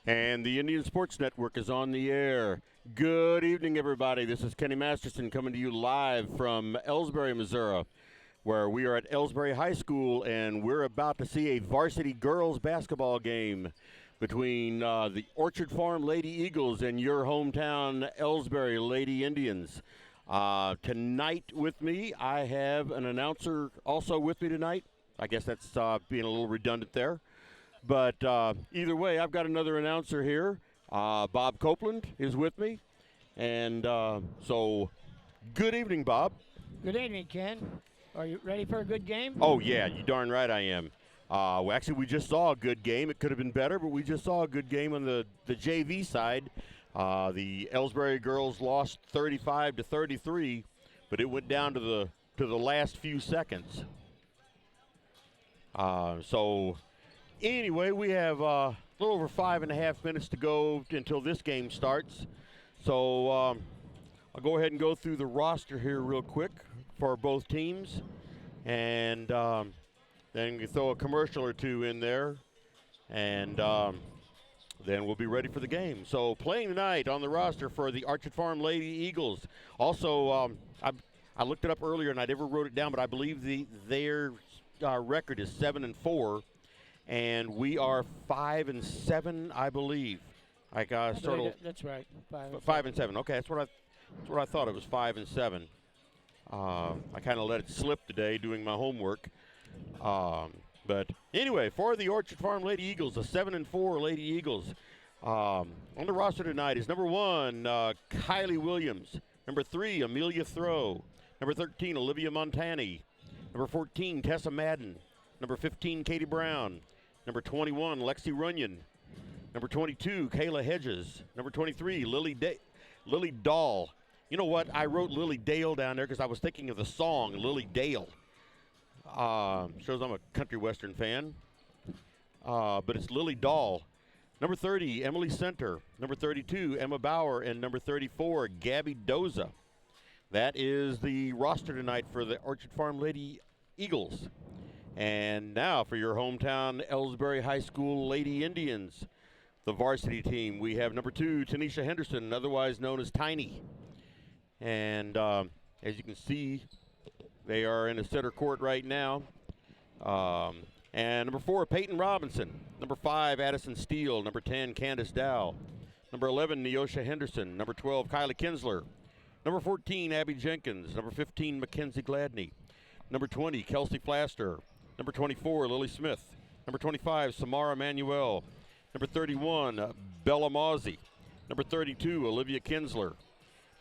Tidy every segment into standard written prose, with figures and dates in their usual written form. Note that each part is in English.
And the Indian Sports Network is on the air. Good evening, everybody. This is Kenny Masterson coming to you live from Elsberry, Missouri, where we are at Elsberry High School, and we're about to see a varsity girls basketball game between the Orchard Farm Lady Eagles and your hometown Elsberry Lady Indians. Tonight with me, I have an announcer also with me tonight. I guess that's being a little redundant there. But either way, I've got another announcer here. Bob Copeland is with me. And so, good evening, Bob. Good evening, Ken. Are you ready for a good game? Oh, yeah, you darn right I am. Well, actually, we just saw a good game. It could have been better, but we just saw a good game on the JV side. The Elsberry girls lost 35-33, but it went down to the last few seconds. Anyway, we have a little over 5.5 minutes to go until this game starts. So I'll go ahead and go through the roster here real quick for both teams. And then you throw a commercial or two in there. And then we'll be ready for the game. So playing tonight on the roster for the Orchard Farm Lady Eagles. Also, I looked it up earlier and I never wrote it down, but I believe their record is 7-4. And we are 5-7, I believe. That's right. 5-7. Okay, that's what I thought. It was 5-7. I kind of let it slip today doing my homework. But anyway, for the Orchard Farm Lady Eagles, the 7-4 Lady Eagles. On the roster tonight is number 1, Kylie Williams. Number 3, Amelia Throw. Number 13, Olivia Montani. Number 14, Tessa Madden. Number 15, Katie Brown. Number 21, Lexi Runyon. Number 22, Kayla Hedges. Number 23, Lily Dahl. You know what? I wrote Lily Dale down there because I was thinking of the song Lily Dale. Shows I'm a country western fan. But it's Lily Dahl. Number 30, Emily Center. Number 32, Emma Bauer. And number 34, Gabby Doza. That is the roster tonight for the Orchard Farm Lady Eagles. And now for your hometown Elsberry High School Lady Indians, the varsity team. We have number 2, Tanisha Henderson, otherwise known as Tiny. And as you can see, they are in the center court right now. And number 4, Peyton Robinson. Number 5, Addison Steele. Number 10, Candace Dow. Number 11, Neosha Henderson. Number 12, Kyla Kinsler. Number 14, Abby Jenkins. Number 15, Mackenzie Gladney. Number 20, Kelsey Flaster. Number 24, Lily Smith. Number 25, Samara Manuel. Number 31, Bella Mozzie. Number 32, Olivia Kinsler.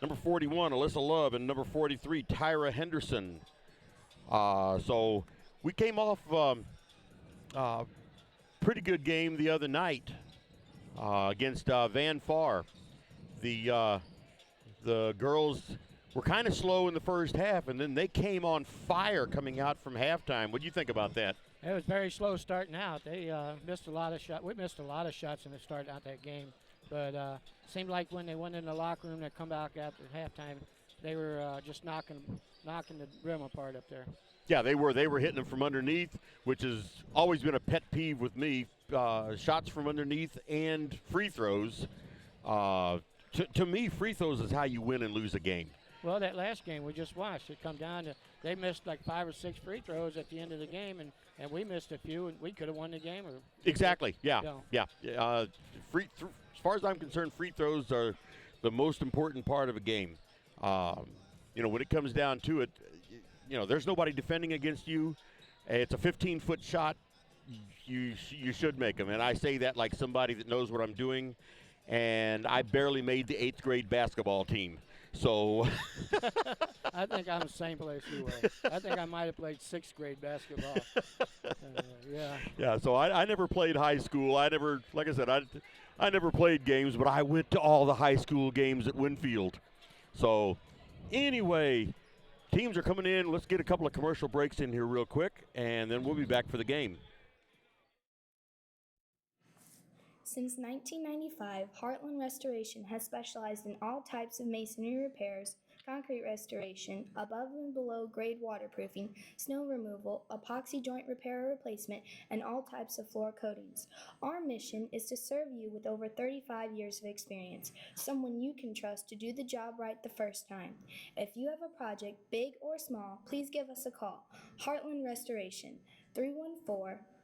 Number 41, Alyssa Love. And number 43, Tyra Henderson. So we came off pretty good game the other night against Van Far. The girls were kind of slow in the first half, and then they came on fire coming out from halftime. What do you think about that? It was very slow starting out. They missed a lot of shots. We missed a lot of shots in the start out that game. But seemed like when they went in the locker room, they come back after halftime, they were just knocking the rim apart up there. Yeah, they were hitting them from underneath, which has always been a pet peeve with me. Shots from underneath and free throws. To me, free throws is how you win and lose a game. Well, that last game we just watched, it come down to they missed like 5 or 6 free throws at the end of the game, and we missed a few, and we could have won the game. Exactly, yeah. As far as I'm concerned, free throws are the most important part of a game. When it comes down to it, there's nobody defending against you. It's a 15-foot shot. You should make them, and I say that like somebody that knows what I'm doing. And I barely made the 8th grade basketball team. So I think I'm the same place you were. I think I might have played 6th grade basketball. Yeah, so I never played high school. I never played games, but I went to all the high school games at Winfield. So anyway, teams are coming in. Let's get a couple of commercial breaks in here real quick, and then we'll be back for the game. Since 1995, Heartland Restoration has specialized in all types of masonry repairs, concrete restoration, above and below grade waterproofing, snow removal, epoxy joint repair or replacement, and all types of floor coatings. Our mission is to serve you with over 35 years of experience, someone you can trust to do the job right the first time. If you have a project, big or small, please give us a call. Heartland Restoration,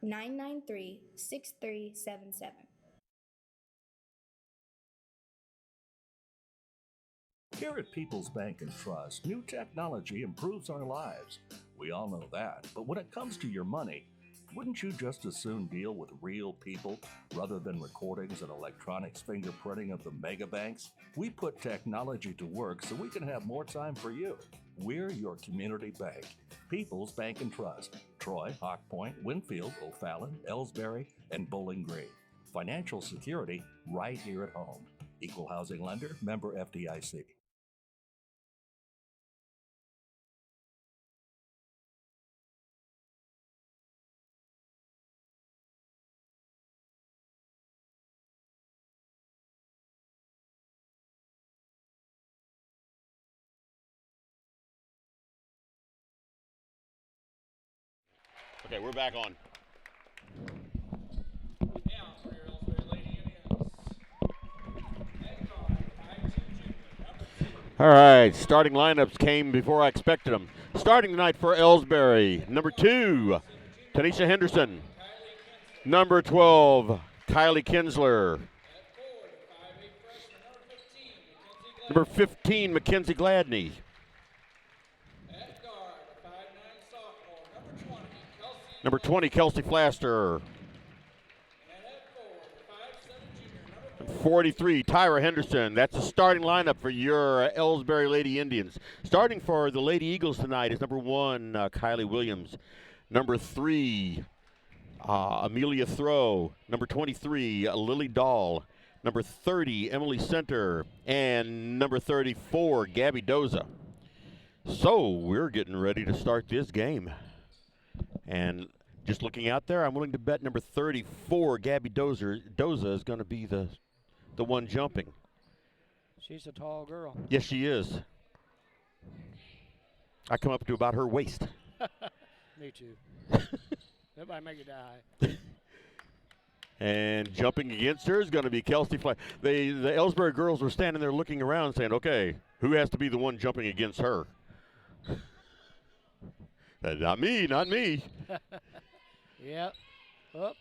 314-993-6377. Here at People's Bank and Trust, new technology improves our lives. We all know that. But when it comes to your money, wouldn't you just as soon deal with real people rather than recordings and electronics fingerprinting of the mega banks? We put technology to work so we can have more time for you. We're your community bank. People's Bank and Trust. Troy, Hawk Point, Winfield, O'Fallon, Elsberry, and Bowling Green. Financial security right here at home. Equal housing lender, member FDIC. Okay, we're back on. Now for your Elsberry Lady Indians. Head guard, 5'2" junior, number 2. All right, starting lineups came before I expected them. Starting tonight for Elsberry, number 2, Tanisha Henderson. Number 12, Kylie Kinsler. At forward, 5'8" freshman, number 15, Number 15, Mackenzie Gladney. At guard, 5'9" sophomore, Number 20, Kelsey Flaster. And at forward, 5'7" junior, number 43, Tyra Henderson. That's the starting lineup for your Elsberry Lady Indians. Starting for the Lady Eagles tonight is number 1, Kylie Williams. Number 3, Amelia Throw. Number 23, Lily Dahl. Number 30, Emily Center. And number 34, Gabby Doza. So we're getting ready to start this game. And just looking out there, I'm willing to bet number 34, Gabby Doza is going to be the one jumping. She's a tall girl. Yes, she is. I come up to about her waist. Me too. Nobody make it die. And jumping against her is going to be Kelsey Fly. The Elsberry girls were standing there looking around saying, okay, who has to be the one jumping against her? Not me, not me. Yep. Up.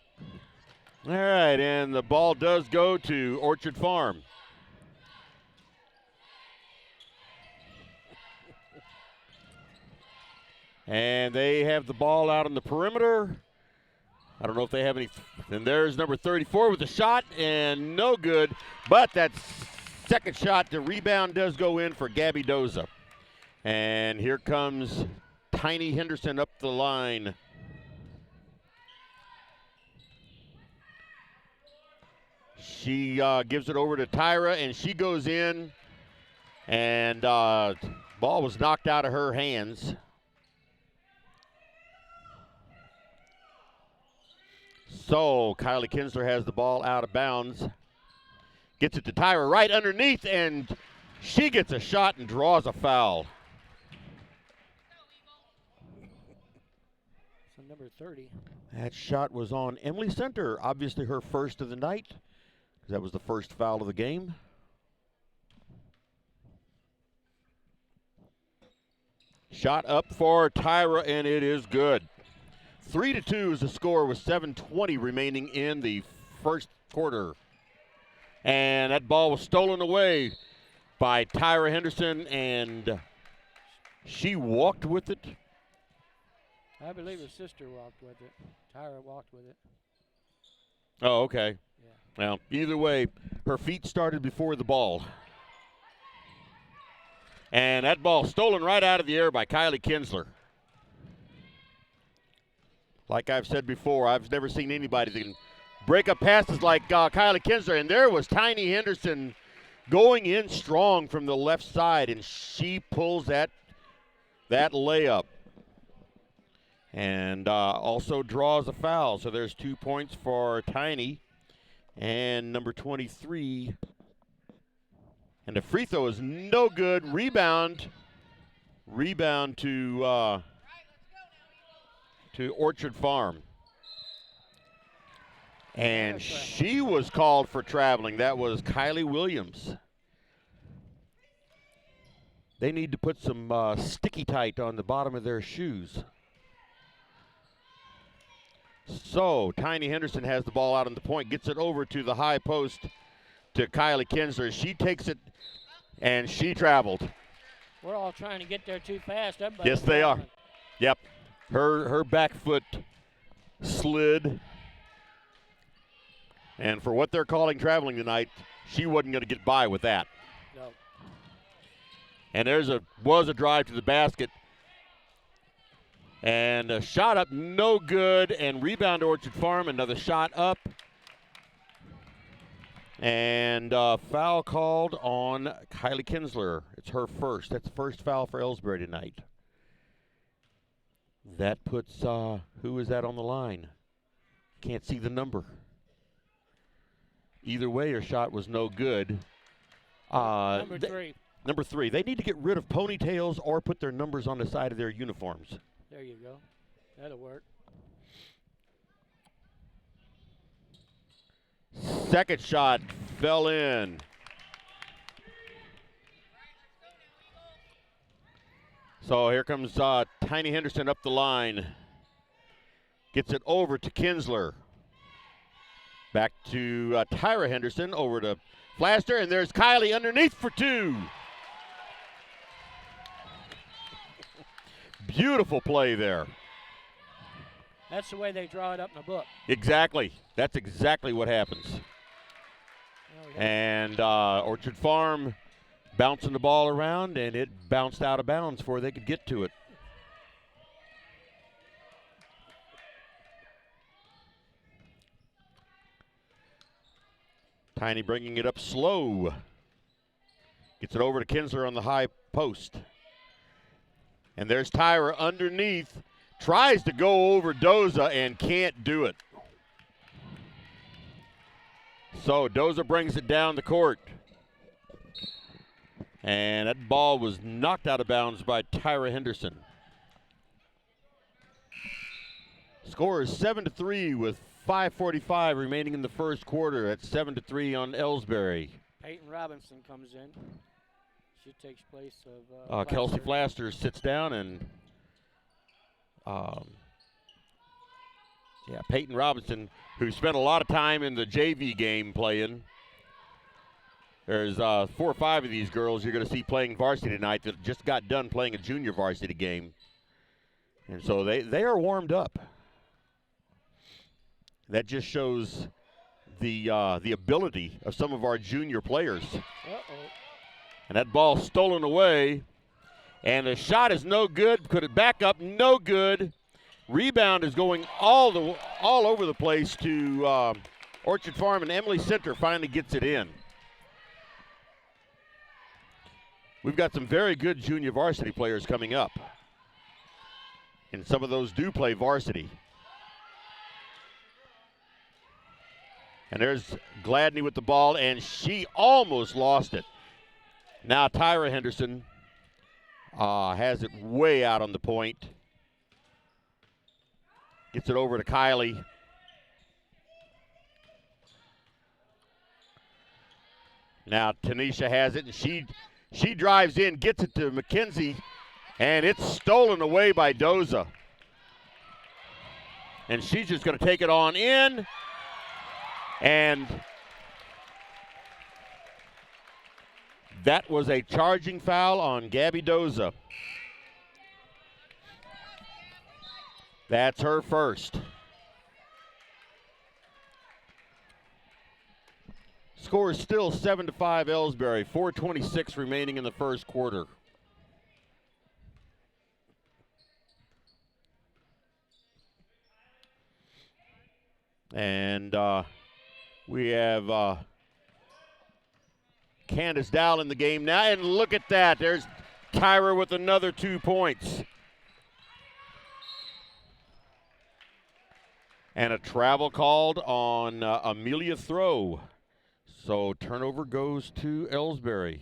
All right, and the ball does go to Orchard Farm. And they have the ball out on the perimeter. I don't know if they have any. And there's number 34 with the shot, and no good. But that second shot, the rebound does go in for Gabby Doza. And here comes Tiny Henderson up the line. She gives it over to Tyra, and she goes in. And ball was knocked out of her hands. So Kylie Kinsler has the ball out of bounds. Gets it to Tyra right underneath, and she gets a shot and draws a foul. So number 30. That shot was on Emily Center, obviously her first of the night. That was the first foul of the game. Shot up for Tyra, and it is good. 3-2 is the score with 7:20 remaining in the first quarter. And that ball was stolen away by Tyra Henderson, and she walked with it. I believe her sister walked with it. Tyra walked with it. Oh, okay. Yeah. Well, either way, her feet started before the ball. And that ball stolen right out of the air by Kylie Kinsler. Like I've said before, I've never seen anybody that can break up passes like Kylie Kinsler. And there was Tiny Henderson going in strong from the left side, and she pulls that layup. And also draws a foul. So there's 2 points for Tiny. And number 23 And the free throw is no good. Rebound to Orchard Farm. And she was called for traveling. That was Kylie Williams. They need to put some sticky tight on the bottom of their shoes. So Tiny Henderson has the ball out on the point, gets it over to the high post to Kylie Kinsler. She takes it, and she traveled. We're all trying to get there too fast. Yes, they are. Yep. Her back foot slid. And for what they're calling traveling tonight, she wasn't going to get by with that. No. And was a drive to the basket. And a shot up, no good. And rebound to Orchard Farm, another shot up. And foul called on Kylie Kinsler. It's her first. That's the first foul for Elsberry tonight. That puts, who is that on the line? Can't see the number. Either way, her shot was no good. Number 3. Number 3. They need to get rid of ponytails or put their numbers on the side of their uniforms. There you go. That'll work. Second shot fell in. So here comes Tiny Henderson up the line. Gets it over to Kinsler. Back to Tyra Henderson, over to Flaster, and there's Kylie underneath for 2. Beautiful play there. That's the way they draw it up in the book. Exactly. That's exactly what happens. And Orchard Farm bouncing the ball around, and it bounced out of bounds before they could get to it. Tiny bringing it up slow. Gets it over to Kinsler on the high post. And there's Tyra underneath. Tries to go over Doza and can't do it. So Doza brings it down the court. And that ball was knocked out of bounds by Tyra Henderson. Score is 7-3 with 5:45 remaining in the first quarter. At 7-3 on Elsberry. Peyton Robinson comes in. She takes place of Kelsey Flaster sits down, and Peyton Robinson, who spent a lot of time in the JV game playing. There's 4 or 5 of these girls you're going to see playing varsity tonight that just got done playing a junior varsity game. And so they are warmed up. That just shows the ability of some of our junior players. Uh-oh. And that ball stolen away. And the shot is no good. Could it back up? No good. Rebound is going all over the place to Orchard Farm, and Emily Center finally gets it in. We've got some very good junior varsity players coming up. And some of those do play varsity. And there's Gladney with the ball, and she almost lost it. Now Tyra Henderson has it way out on the point. Gets it over to Kylie. Now Tanisha has it, and she drives in, gets it to McKenzie, and it's stolen away by Doza. And she's just going to take it on in. And that was a charging foul on Gabby Doza. That's her first. Score is still 7-5 Elsberry. 4:26 remaining in the first quarter. And we have Candace Dowell in the game now. And look at that. There's Tyra with another 2 points. And a travel called on Amelia Throw. So turnover goes to Elsberry.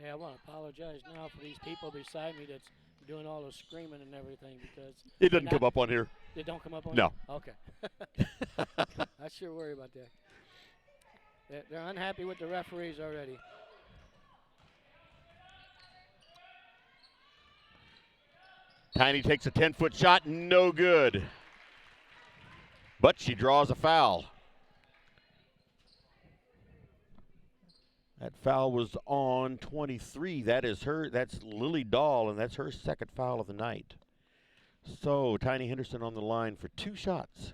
Hey, I want to apologize now for these people beside me that's doing all the screaming and everything because It doesn't come up on here. they don't come up on No. you? Okay. I sure worry about that. They're unhappy with the referees already. Tiny takes a 10-foot shot, no good. But she draws a foul. That foul was on 23. That's Lily Dahl, and that's her second foul of the night. So Tiny Henderson on the line for 2 shots.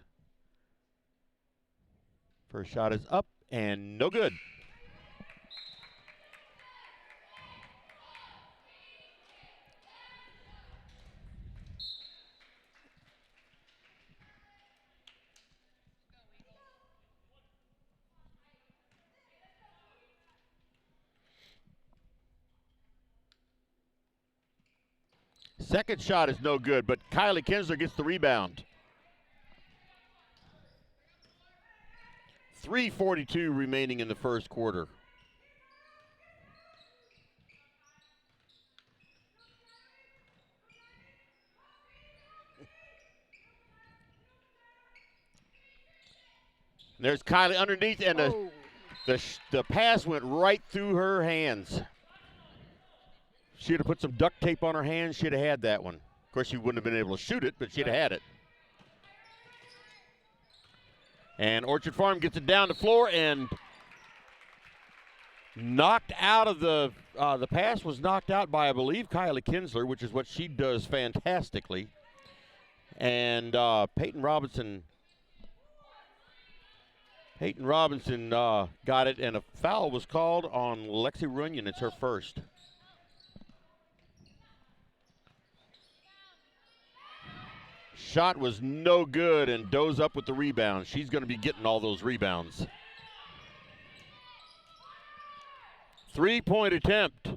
First shot is up and no good. Second shot is no good, but Kylie Kinsler gets the rebound. 3:42 remaining in the first quarter. There's Kylie underneath, and the pass went right through her hands. She'd have put some duct tape on her hands, she'd have had that one. Of course, she wouldn't have been able to shoot it, but she'd have had it. And Orchard Farm gets it down the floor and knocked out of the pass was knocked out by, I believe, Kylie Kinsler, which is what she does fantastically. And Peyton Robinson got it, and a foul was called on Lexi Runyon. It's her first. Shot was no good, and Doe's up with the rebound. She's going to be getting all those rebounds. 3-point attempt,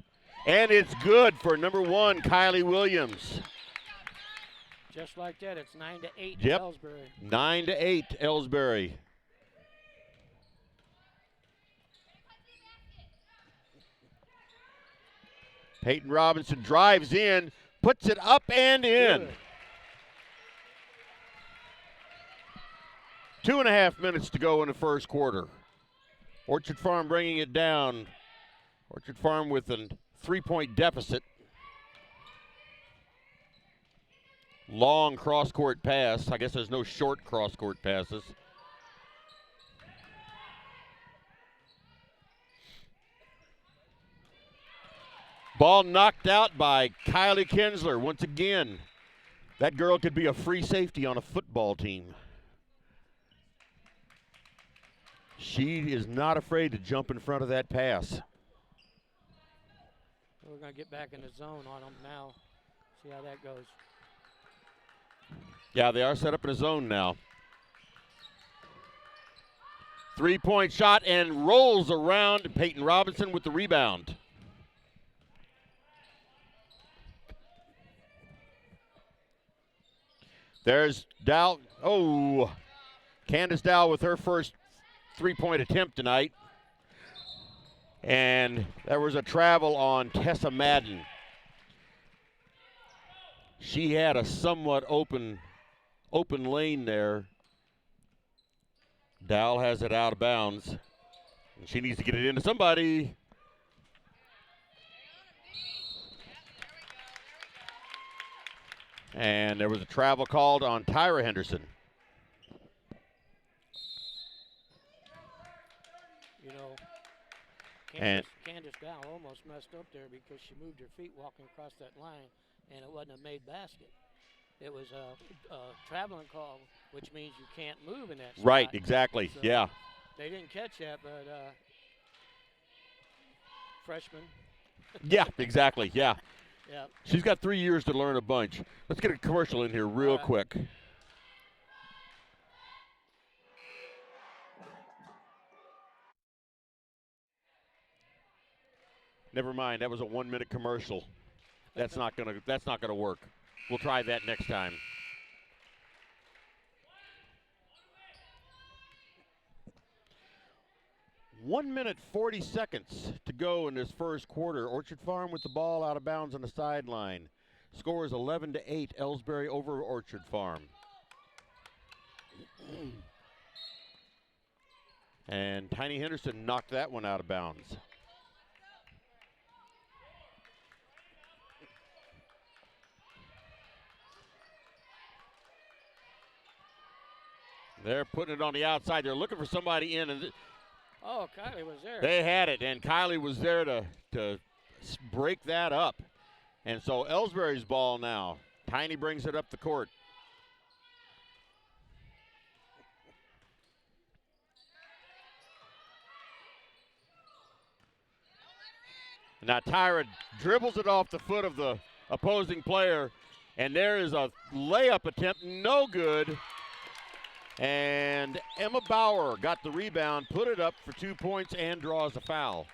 and it's good for number 1, Kylie Williams. Just like that, it's 9-8 Yep. Elsberry. 9-8 Elsberry. Peyton Robinson drives in, puts it up and in. Good. 2.5 minutes to go in the first quarter. Orchard Farm bringing it down. Orchard Farm with a 3-point deficit. Long cross-court pass. I guess there's no short cross-court passes. Ball knocked out by Kylie Kinsler. Once again, that girl could be a free safety on a football team. She is not afraid to jump in front of that pass. We're going to get back in the zone on them now. See how that goes. Yeah, they are set up in a zone now. 3-point shot and rolls around. Peyton Robinson with the rebound. There's Dow. Oh, Candace Dow with her first 3-point attempt tonight. And there was a travel on Tessa Madden. She had a somewhat open lane there. Dow has it out of bounds. And she needs to get it into somebody. And there was a travel called on Tyra Henderson. You know, And- Candace Dow almost messed up there because she moved her feet walking across that line, and it wasn't a made basket. It was a traveling call, which means you can't move in that spot. Right, exactly, So yeah. They didn't catch that, but freshman. Yeah, exactly, yeah. Yeah. She's got 3 years to learn a bunch. Let's get a commercial in here real All right. quick. Never mind, that was a 1-minute commercial. That's not gonna work. We'll try that next time. 1 minute 40 seconds to go in this first quarter. Orchard Farm with the ball out of bounds on the sideline. Score is 11-8, Elsberry over Orchard Farm. And Tiny Henderson knocked that one out of bounds. They're putting it on the outside. They're looking for somebody in, and Oh, Kylie was there. they had it, and Kylie was there to break that up. And so Elsberry's ball now. Tiny brings it up the court. Now Tyra dribbles it off the foot of the opposing player, and there is a layup attempt, no good. And Emma Bauer got the rebound, put it up for 2 points, and draws a foul.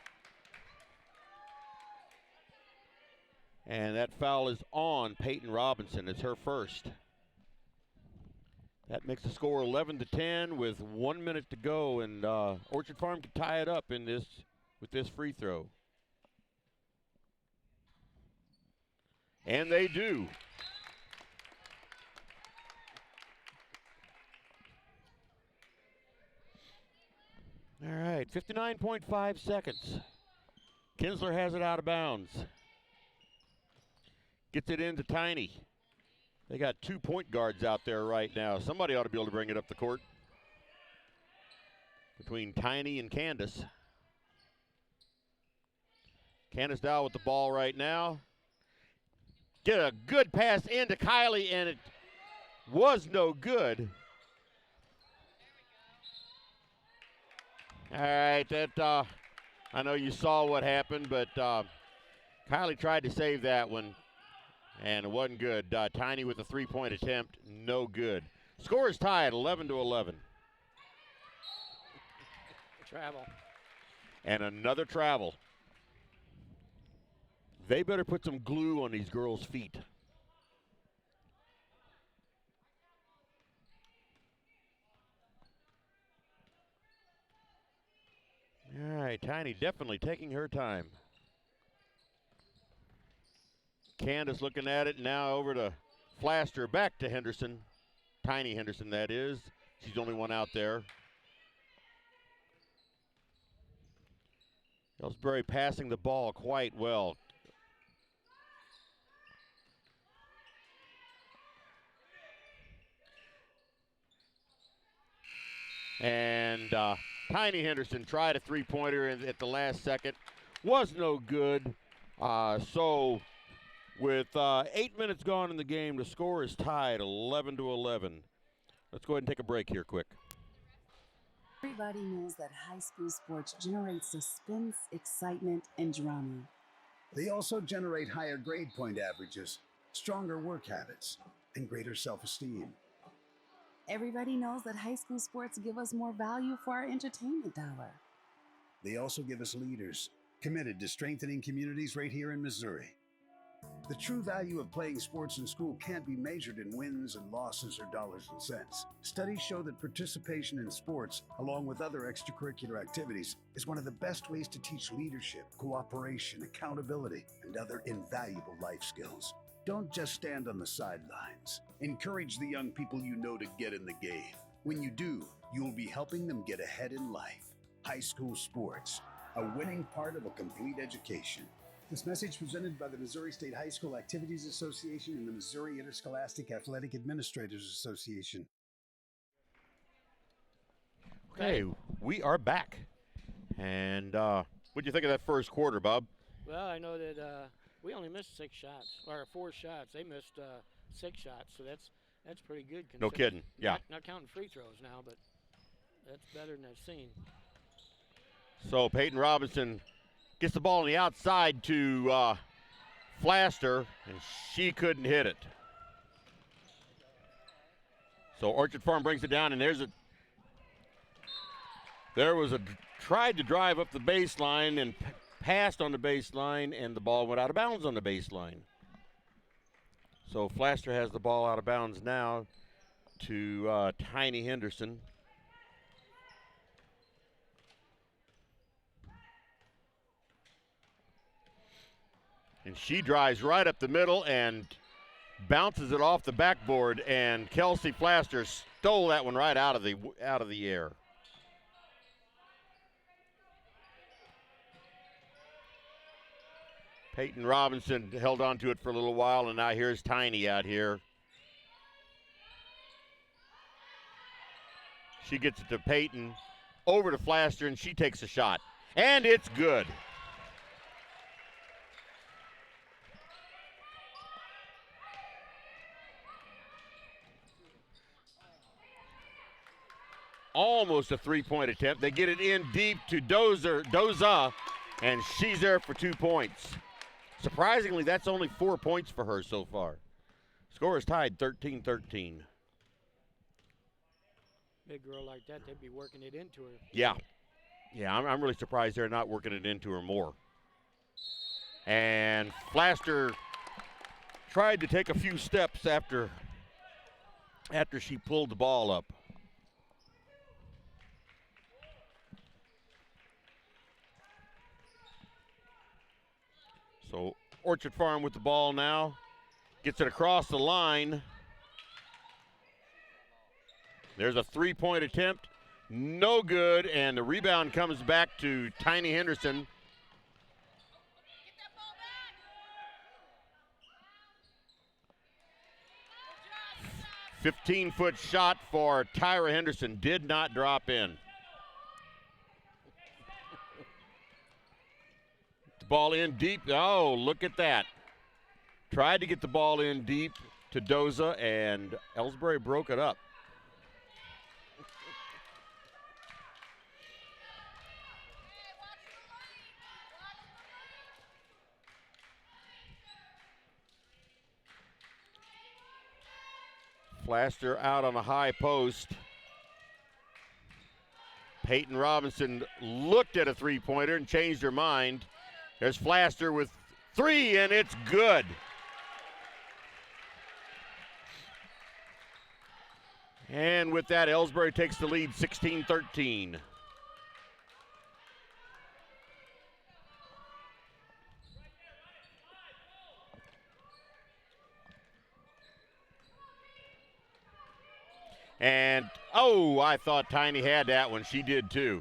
And that foul is on Peyton Robinson. It's her first. That makes the score 11-10 with 1 minute to go, and Orchard Farm can tie it up in this with this free throw. And they do. All right, 59.5 seconds. Kinsler has it out of bounds. Gets it into Tiny. They got 2 point guards out there right now. Somebody ought to be able to bring it up the court. Between Tiny and Candace. Candace Dow with the ball right now. Get a good pass into Kylie, and it was no good. All right, that I know you saw what happened, but Kylie tried to save that one, and it wasn't good. Tiny with a three-point attempt, no good. Score is tied, 11-11. Travel. And another travel. They better put some glue on these girls' feet. All right, Tiny definitely taking her time. Candace looking at it, now over to Flaster, back to Henderson. Tiny Henderson, that is. She's the only one out there. Elsberry passing the ball quite well. And Tiny Henderson tried a three-pointer at the last second. Was no good. So with 8 minutes gone in the game, the score is tied 11-11. Let's go ahead and take a break here quick. Everybody knows that high school sports generate suspense, excitement, and drama. They also generate higher grade point averages, stronger work habits, and greater self-esteem. Everybody knows that high school sports give us more value for our entertainment dollar. They also give us leaders committed to strengthening communities right here in Missouri. The true value of playing sports in school can't be measured in wins and losses or dollars and cents. Studies show that participation in sports, along with other extracurricular activities, is one of the best ways to teach leadership, cooperation, accountability, and other invaluable life skills. Don't just stand on the sidelines. Encourage the young people you know to get in the game. When you do, you'll be helping them get ahead in life. High school sports, a winning part of a complete education. This message presented by the Missouri State High School Activities Association and the Missouri Interscholastic Athletic Administrators Association. Okay, we are back. And what'd you think of that first quarter, Bob? Well, I know that we only missed 6 shots, or 4 shots. They missed 6 shots, so that's pretty good. No kidding, yeah. Not counting free throws now, but that's better than I've seen. So Peyton Robinson gets the ball on the outside to Flaster, and she couldn't hit it. So Orchard Farm brings it down, and there was a tried to drive up the baseline and passed on the baseline, and the ball went out of bounds on the baseline. So Flaster has the ball out of bounds now to Tiny Henderson. And she drives right up the middle and bounces it off the backboard, and Kelsey Flaster stole that one right out of the air. Peyton Robinson held on to it for a little while, and now here's Tiny out here. She gets it to Peyton, over to Flaster, and she takes a shot. And it's good. Almost a three-point attempt. They get it in deep to Doza, and she's there for 2 points. Surprisingly, that's only 4 points for her so far. Score is tied 13-13. Big girl like that, they'd be working it into her. Yeah. Yeah, I'm really surprised they're not working it into her more. And Flaster tried to take a few steps after she pulled the ball up. So Orchard Farm with the ball now. Gets it across the line. There's a three-point attempt. No good, and the rebound comes back to Tiny Henderson. Get that ball back. 15-foot shot for Tyra Henderson. Did not drop in. The ball in deep. Oh, look at that. Tried to get the ball in deep to Doza, and Elsberry broke it up. Flaster out on a high post. Peyton Robinson looked at a three-pointer and changed her mind. There's Flaster with three, and it's good. And with that, Elsberry takes the lead 16-13. And, oh, I thought Tiny had that one. She did too.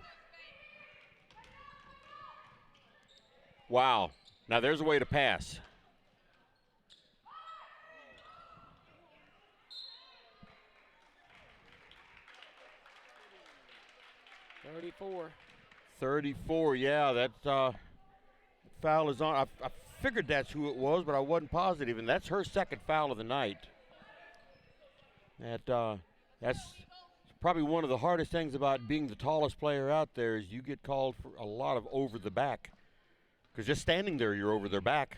Wow. Now there's a way to pass. $34. 34, yeah, that foul is on. I figured that's who it was, but I wasn't positive, and that's her second foul of the night. That's probably one of the hardest things about being the tallest player out there is you get called for a lot of over the back. Because just standing there, you're over their back.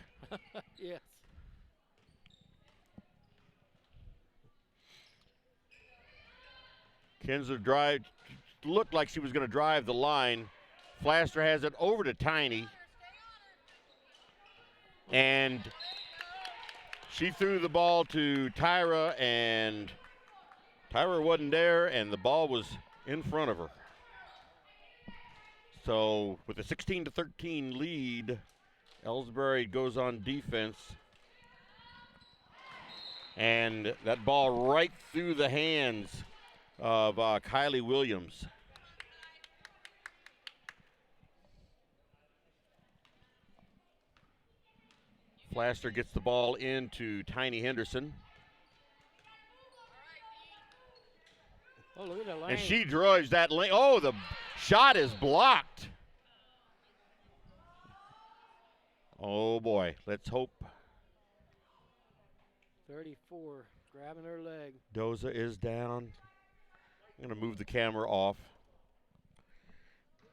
Yes. Kinsler drive, looked like she was going to drive the line. Flaster has it over to Tiny. And she threw the ball to Tyra, and Tyra wasn't there, and the ball was in front of her. So with a 16-13 lead, Elsberry goes on defense. And that ball right through the hands of Kylie Williams. Flaster gets the ball into Tiny Henderson. Oh, look at that lane. And she drives that lane. Oh, the shot is blocked. Oh, boy. Let's hope. 34, grabbing her leg. Doza is down. I'm going to move the camera off.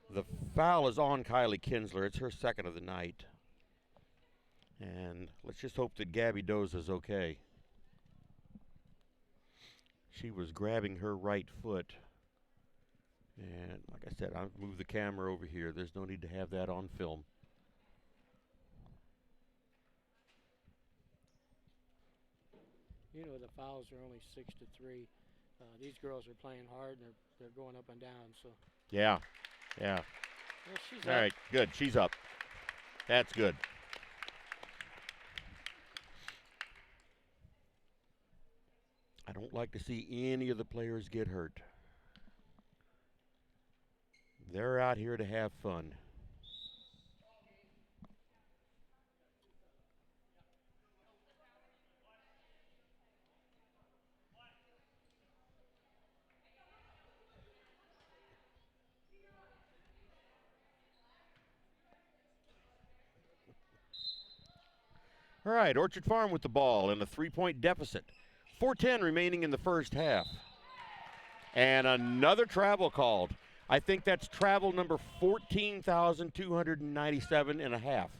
The foul is on Kylie Kinsler. It's her second of the night. And let's just hope that Gabby Doza's okay. She was grabbing her right foot. And like I said, I'll move the camera over here. There's no need to have that on film. You know the fouls are only 6-3. These girls are playing hard and they're going up and down. So Yeah. well, she's All up. right, good. She's up. That's good. I don't like to see any of the players get hurt. They're out here to have fun. All right, Orchard Farm with the ball in a 3-point deficit. 4:10 remaining in the first half. And another travel called. I think that's travel number 14,297 and a half.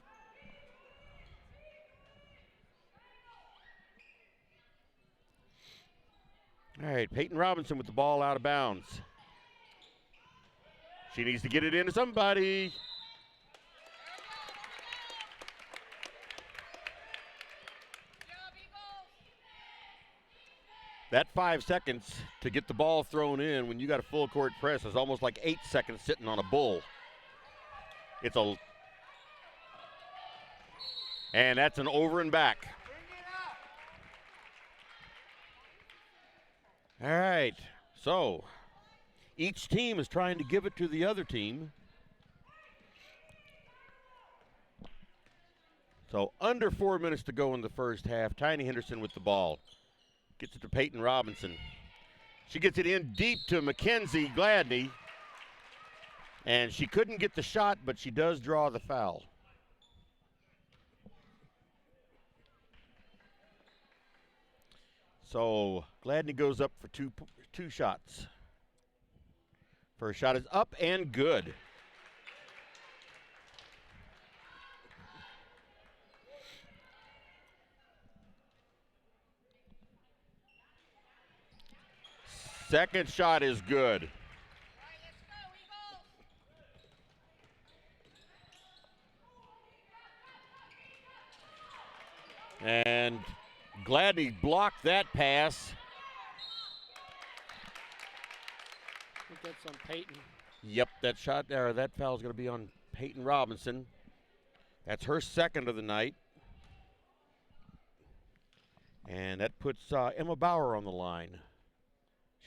All right, Peyton Robinson with the ball out of bounds. She needs to get it into somebody. That 5 seconds to get the ball thrown in when you got a full court press is almost like 8 seconds sitting on a bull. And that's an over and back. All right, so each team is trying to give it to the other team. So under 4 minutes to go in the first half. Tiny Henderson with the ball. Gets it to Peyton Robinson. She gets it in deep to Mackenzie Gladney. And she couldn't get the shot, but she does draw the foul. So Gladney goes up for two shots. First shot is up and good. Second shot is good. And Gladney blocked that pass. I think that's on Peyton. Yep, that shot there, that foul is going to be on Peyton Robinson. That's her second of the night. And that puts Emma Bauer on the line.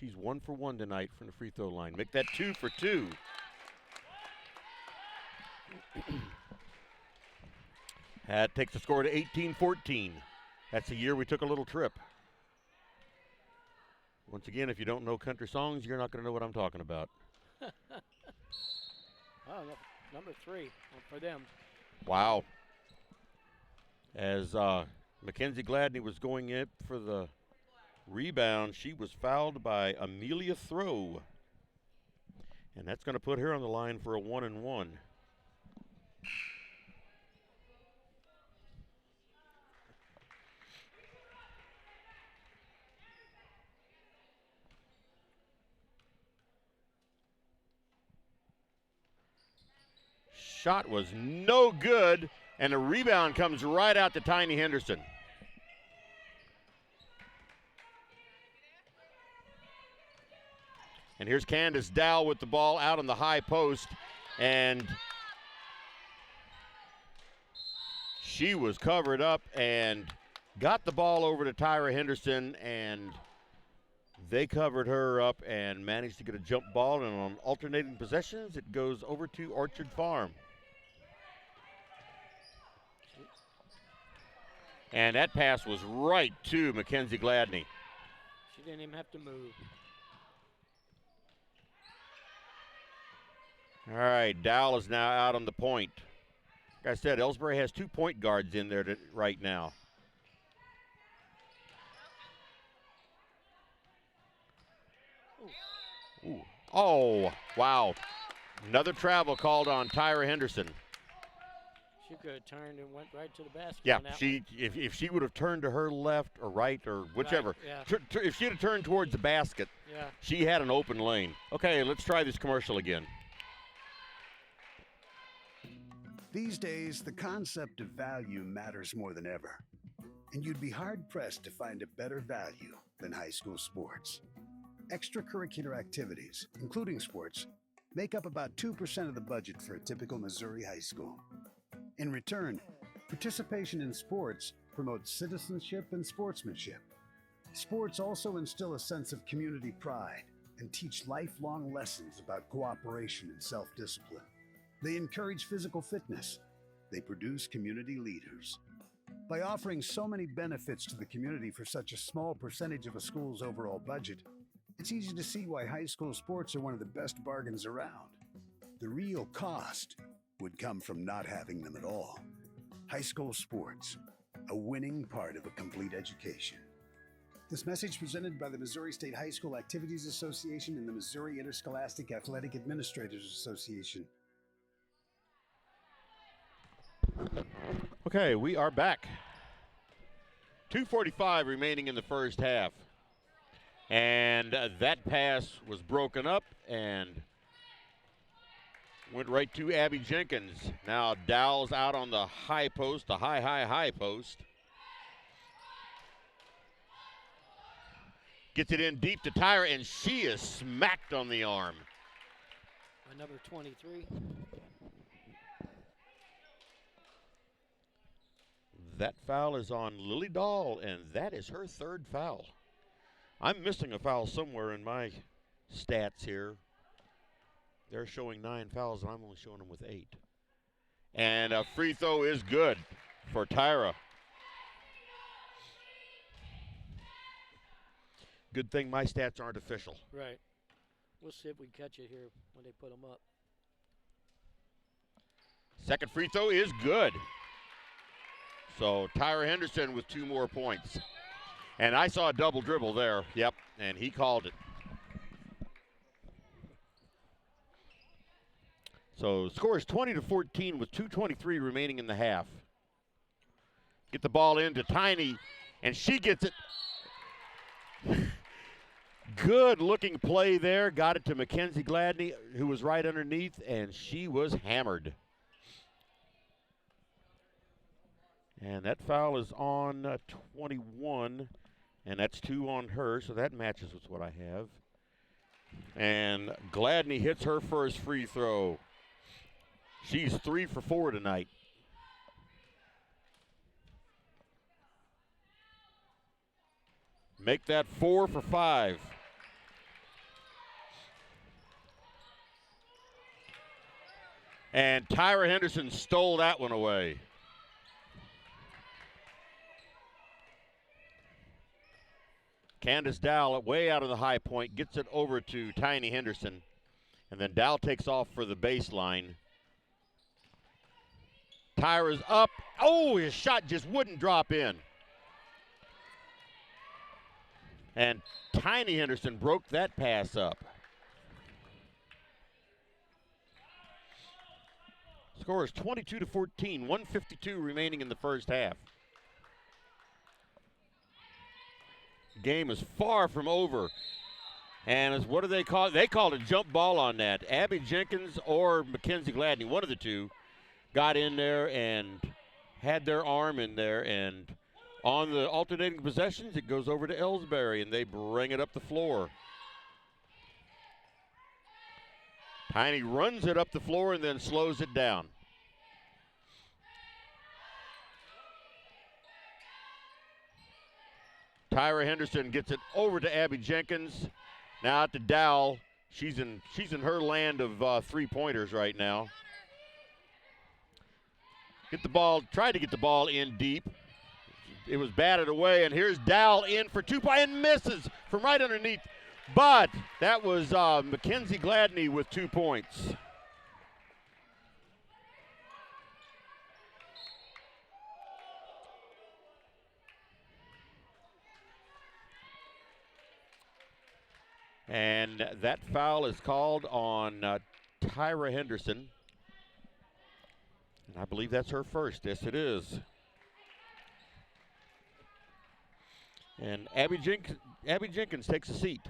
She's 1 for 1 tonight from the free throw line. Make that 2 for 2. That takes the score to 18-14. That's the year we took a little trip. Once again, if you don't know country songs, you're not going to know what I'm talking about. Oh, number 3 for them. Wow. As Mackenzie Gladney was going in for the rebound, she was fouled by Amelia Throw. And that's going to put her on the line for a 1-and-1. Shot was no good, and the rebound comes right out to Tiny Henderson. And here's Candace Dow with the ball out on the high post, and she was covered up and got the ball over to Tyra Henderson, and they covered her up and managed to get a jump ball, and on alternating possessions, it goes over to Orchard Farm. And that pass was right to Mackenzie Gladney. She didn't even have to move. All right, Dowell is now out on the point. Like I said, Elsberry has 2 point guards in there right now. Ooh. Oh, wow. Another travel called on Tyra Henderson. She could have turned and went right to the basket. Yeah, on that if she would have turned to her left or right or whichever, Right, yeah. if she'd have turned towards the basket, Yeah. she had an open lane. Okay, let's try this commercial again. These days, the concept of value matters more than ever. And you'd be hard-pressed to find a better value than high school sports. Extracurricular activities, including sports, make up about 2% of the budget for a typical Missouri high school. In return, participation in sports promotes citizenship and sportsmanship. Sports also instill a sense of community pride and teach lifelong lessons about cooperation and self-discipline. They encourage physical fitness. They produce community leaders. By offering so many benefits to the community for such a small percentage of a school's overall budget, it's easy to see why high school sports are one of the best bargains around. The real cost would come from not having them at all. High school sports, a winning part of a complete education. This message presented by the Missouri State High School Activities Association and the Missouri Interscholastic Athletic Administrators Association. Okay, we are back. 2:45 remaining in the first half. And that pass was broken up and went right to Abby Jenkins. Now Dowell's out on the high post, the high post. Gets it in deep to Tyra, and she is smacked on the arm. By number 23. That foul is on Lily Dahl, and that is her third foul. I'm missing a foul somewhere in my stats here. They're showing 9 fouls, and I'm only showing them with 8. And a free throw is good for Tyra. Good thing my stats aren't official. Right. We'll see if we catch it here when they put them up. Second free throw is good. So Tyra Henderson with 2 more points. And I saw a double dribble there. Yep, and he called it. So score is 20-14 with 2:23 remaining in the half. Get the ball into Tiny, and she gets it. Good looking play there. Got it to Mackenzie Gladney, who was right underneath, and she was hammered. And that foul is on 21, and that's 2 on her, so that matches with what I have. And Gladney hits her first free throw. She's 3 for 4 tonight. Make that 4 for 5. And Tyra Henderson stole that one away. Candace Dowell way out of the high point, gets it over to Tiny Henderson. And then Dowell takes off for the baseline. Tyra's up. Oh, his shot just wouldn't drop in. And Tiny Henderson broke that pass up. Score is 22-14, 1:52 remaining in the first half. Game is far from over. And what do they call it? They called a jump ball on that. Abby Jenkins or Mackenzie Gladney, one of the two, got in there and had their arm in there. And on the alternating possessions, it goes over to Elsberry, and they bring it up the floor. Tiny runs it up the floor and then slows it down. Tyra Henderson gets it over to Abby Jenkins. Now out to Dowell. She's in her land of three-pointers right now. Tried to get the ball in deep. It was batted away, and here's Dowell in for 2 points and misses from right underneath. But that was Mackenzie Gladney with 2 points. And that foul is called on Tyra Henderson. And I believe that's her first. Yes, it is. And Abby Jenkins takes a seat.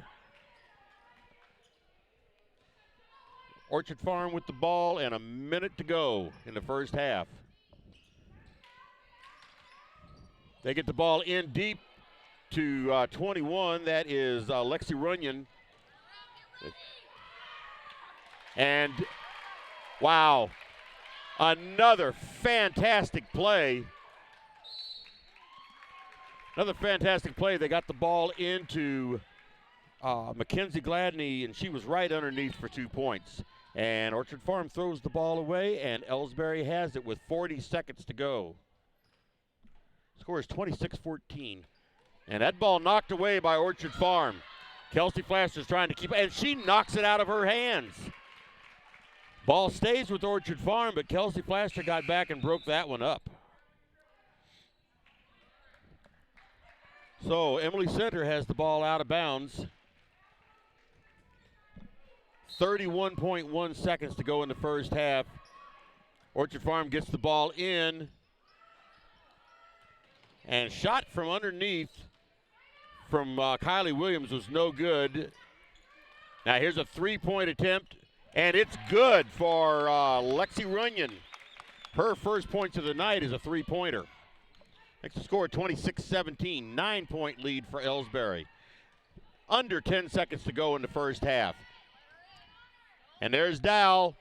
Orchard Farm with the ball and a minute to go in the first half. They get the ball in deep to 21. That is Lexi Runyon. And, wow, another fantastic play Another fantastic play. They got the ball into Mackenzie Gladney, and she was right underneath for 2 points. And Orchard Farm throws the ball away, and Elsberry has it with 40 seconds to go. Score is 26-14. And that ball knocked away by Orchard Farm. Kelsey Flaster's trying to keep it, and she knocks it out of her hands. Ball stays with Orchard Farm, but Kelsey Flaster got back and broke that one up. So Emily Center has the ball out of bounds. 31.1 seconds to go in the first half. Orchard Farm gets the ball in. And shot from underneath from Kylie Williams was no good. Now here's a three-point attempt, and it's good for Lexi Runyon. Her first points of the night is a three-pointer. Makes the score 26-17, 9-point lead for Elsberry. Under 10 seconds to go in the first half. And there's Dow.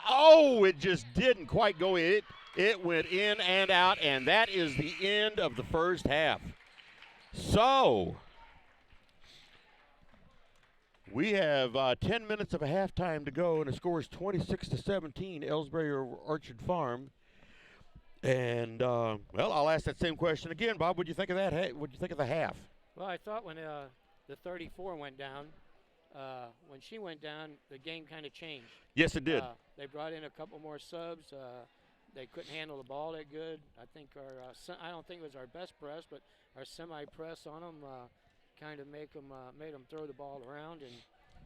Oh, it just didn't quite go in. It went in and out, and that is the end of the first half. So we have 10 minutes of a halftime to go, and the score is 26-17, Elsberry or Orchard Farm. And, well, I'll ask that same question again. Bob, what do you think of that? What do you think of the half? Well, I thought when the 34 went down, when she went down, the game kind of changed. Yes, it did. They brought in a couple more subs. They couldn't handle the ball that good. I think I don't think it was our best press, but our semi-press on them kind of made them throw the ball around,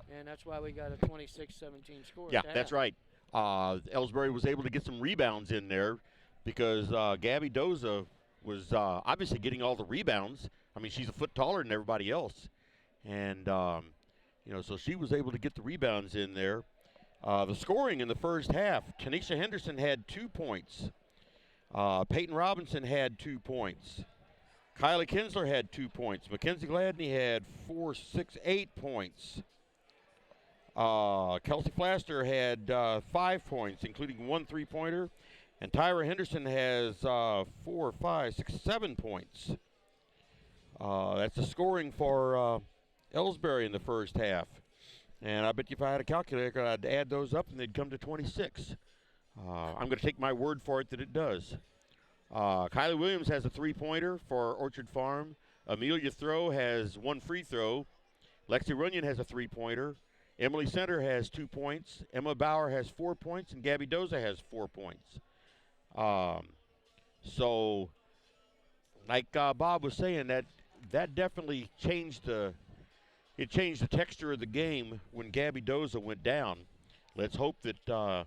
and that's why we got a 26-17 score. Yeah, that's right. Elsberry was able to get some rebounds in there because Gabby Doza was obviously getting all the rebounds. I mean, she's a foot taller than everybody else, and so she was able to get the rebounds in there. The scoring in the first half, Tanisha Henderson had 2 points. Peyton Robinson had 2 points. Kylie Kinsler had 2 points. Mackenzie Gladney had 4, 6, 8 points. Kelsey Flaster had 5 points, including 1 3-pointer. And Tyra Henderson has 4, 5, 6, 7 points. That's the scoring for Elsberry in the first half. And I bet you if I had a calculator, I'd add those up and they'd come to 26. I'm going to take my word for it that it does. Kylie Williams has a 3-pointer for Orchard Farm. Amelia Throw has 1 free throw. Lexi Runyon has a 3-pointer. Emily Center has 2 points. Emma Bauer has 4 points, and Gabby Doza has 4 points. So, like Bob was saying, that definitely changed the texture of the game when Gabby Doza went down. Let's hope that